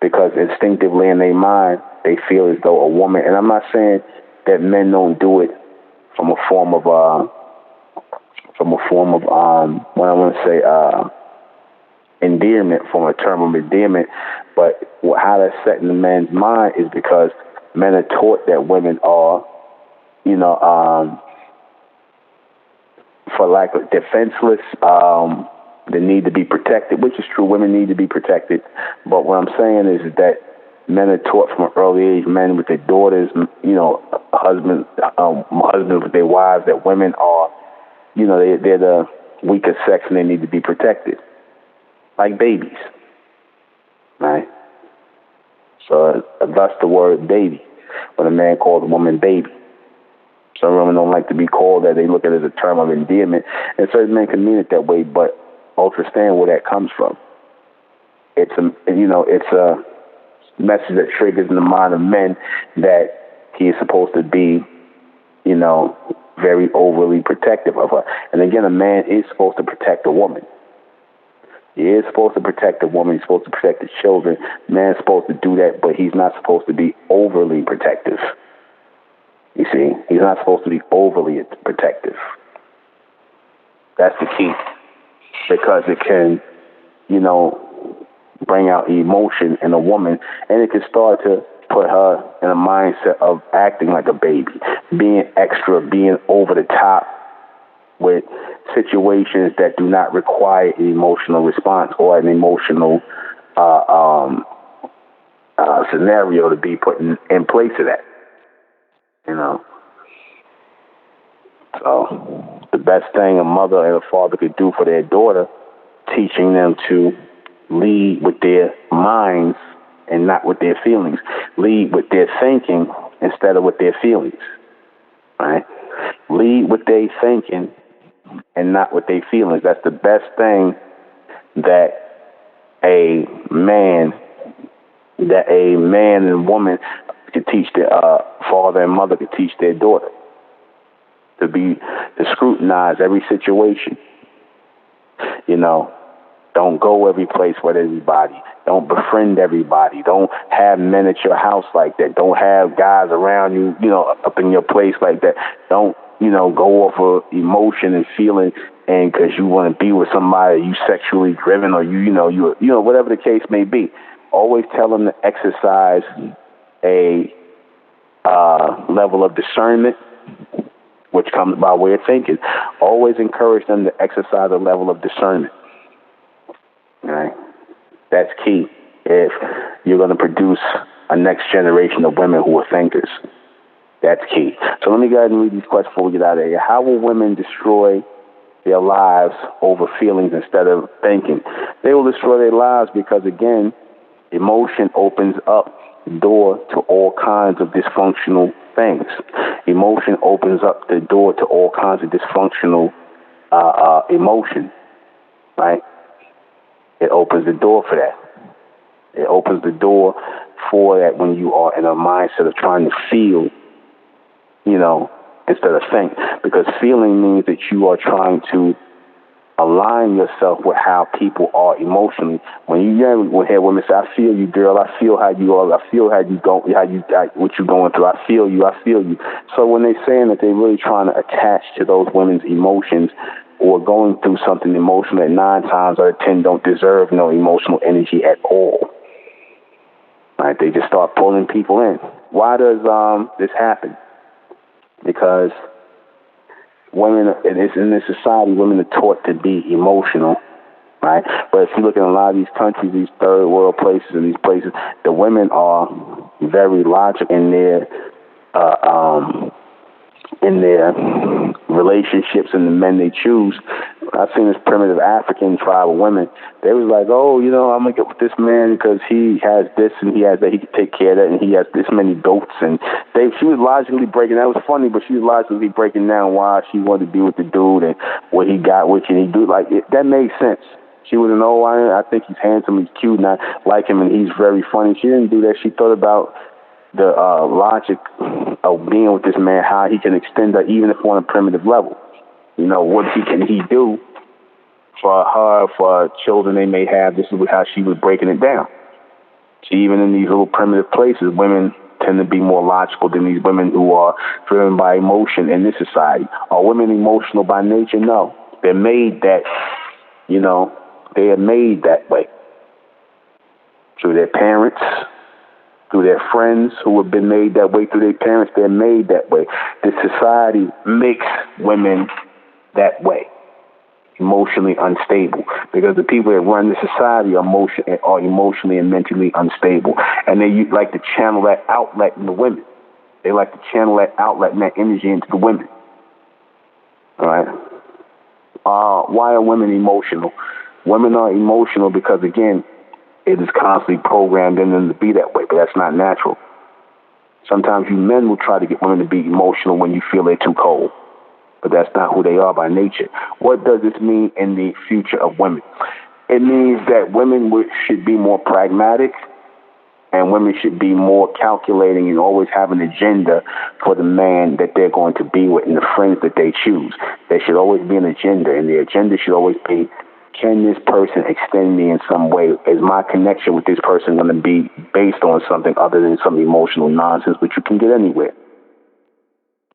because instinctively in their mind they feel as though a woman, and I'm not saying that men don't do it from a form of what I want to say, endearment, from a term of endearment, but how that's set in the man's mind is because men are taught that women are, for lack of defenseless, they need to be protected, which is true. Women need to be protected. But what I'm saying is that men are taught from an early age, men with their daughters, husbands with their wives, that women are, they're the weaker sex and they need to be protected, like babies, right? So thus the word baby, when a man calls a woman baby. Some women don't like to be called that. They look at it as a term of endearment. And certain men can mean it that way, but understand where that comes from. It's a message that triggers in the mind of men that he is supposed to be, very overly protective of her. And again, a man is supposed to protect a woman. He is supposed to protect a woman. He's supposed to protect his children. Man's supposed to do that, but he's not supposed to be overly protective. You see, he's not supposed to be overly protective. That's the key, because it can, bring out emotion in a woman, and it can start to put her in a mindset of acting like a baby, being extra, being over the top with situations that do not require an emotional response or an emotional scenario to be put in place of that. So the best thing a mother and a father could do for their daughter, teaching them to lead with their minds and not with their feelings. Lead with their thinking instead of with their feelings, right? Lead with their thinking and not with their feelings. That's the best thing that a man and woman could teach their father and mother could teach their daughter. To scrutinize every situation. Don't go every place with everybody. Don't befriend everybody. Don't have men at your house like that. Don't have guys around you, up in your place like that. Don't, go off of emotion and feeling, and because you want to be with somebody, you sexually driven, or you whatever the case may be. Always tell them to exercise a level of discernment, which comes by way of thinking. Always encourage them to exercise a level of discernment. Right? That's key if you're going to produce a next generation of women who are thinkers. That's key. So let me go ahead and read these questions before we get out of here. How will women destroy their lives over feelings instead of thinking? They will destroy their lives because, again, emotion opens up the door to all kinds of dysfunctional things. Emotion opens up the door to all kinds of dysfunctional emotion, right? It opens the door for that. It opens the door for that when you are in a mindset of trying to feel, instead of think, because feeling means that you are trying to align yourself with how people are emotionally. When you hear women say, "I feel you, girl. I feel how you are. I feel how you go, what you're going through. I feel you. I feel you." So when they're saying that, they're really trying to attach to those women's emotions or going through something emotional that 9 times out of 10 don't deserve no emotional energy at all. Right? They just start pulling people in. Why does this happen? Because women, in this society, women are taught to be emotional, right? But if you look at a lot of these countries, these third world places, and these places, the women are very logical in their relationships and the men they choose. I've seen this primitive African tribe of women. They was like, "Oh, I'm gonna get with this man because he has this and he has that. He can take care of that, and he has this many goats." And she was logically breaking. That was funny, but she was logically breaking down why she wanted to be with the dude and what he got, what can he do. That made sense. She wouldn't know. I think he's handsome, he's cute, and I like him, and he's very funny. She didn't do that. She thought about the logic of being with this man, how he can extend that, even if on a primitive level. What can he do for her, for children they may have. This is how she was breaking it down. So even in these little primitive places, women tend to be more logical than these women who are driven by emotion in this society. Are women emotional by nature? No. They're made that, they are made that way. Through their parents, through their friends who have been made that way through their parents, they're made that way. This society makes women that way, emotionally unstable, because the people that run the society are emotionally and mentally unstable, and they like to channel that outlet in the women. They like to channel that outlet and that energy into the women. All right. Why are women emotional? Women are emotional because, again, it is constantly programmed in them to be that way, but that's not natural. Sometimes you men will try to get women to be emotional when you feel they're too cold, but that's not who they are by nature. What does this mean in the future of women? It means that women should be more pragmatic, and women should be more calculating and always have an agenda for the man that they're going to be with and the friends that they choose. There should always be an agenda, and the agenda should always be, can this person extend me in some way? Is my connection with this person going to be based on something other than some emotional nonsense, which you can get anywhere?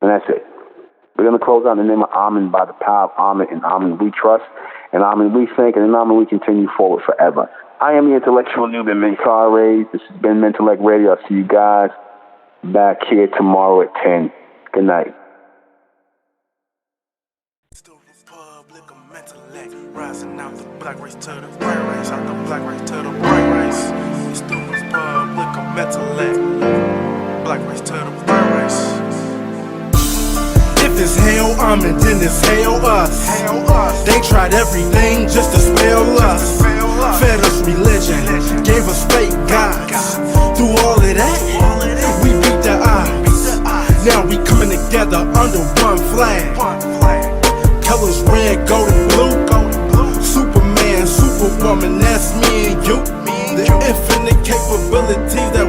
And that's it. We're going to close out in the name of Amen, by the power of Amen. And Amen we trust, and Amen we think, and in Amen we continue forward forever. I am the intellectual NUBEN, MENKARAYZZ. This has been Mentellect Radio. I'll see you guys back here tomorrow at 10. Good night. Rising out the black race to the bright race, out the black race to the bright race. Students public of Mentellect, black race to the bright race. If it's hell, then it's hell us. They tried everything just to spell us. Fed us religion, gave us fake gods. Through all of that, we beat the odds. Now we coming together under one flag. Colors red, gold, and blue. Superman, Superwoman, that's me and you. The infinite capabilities that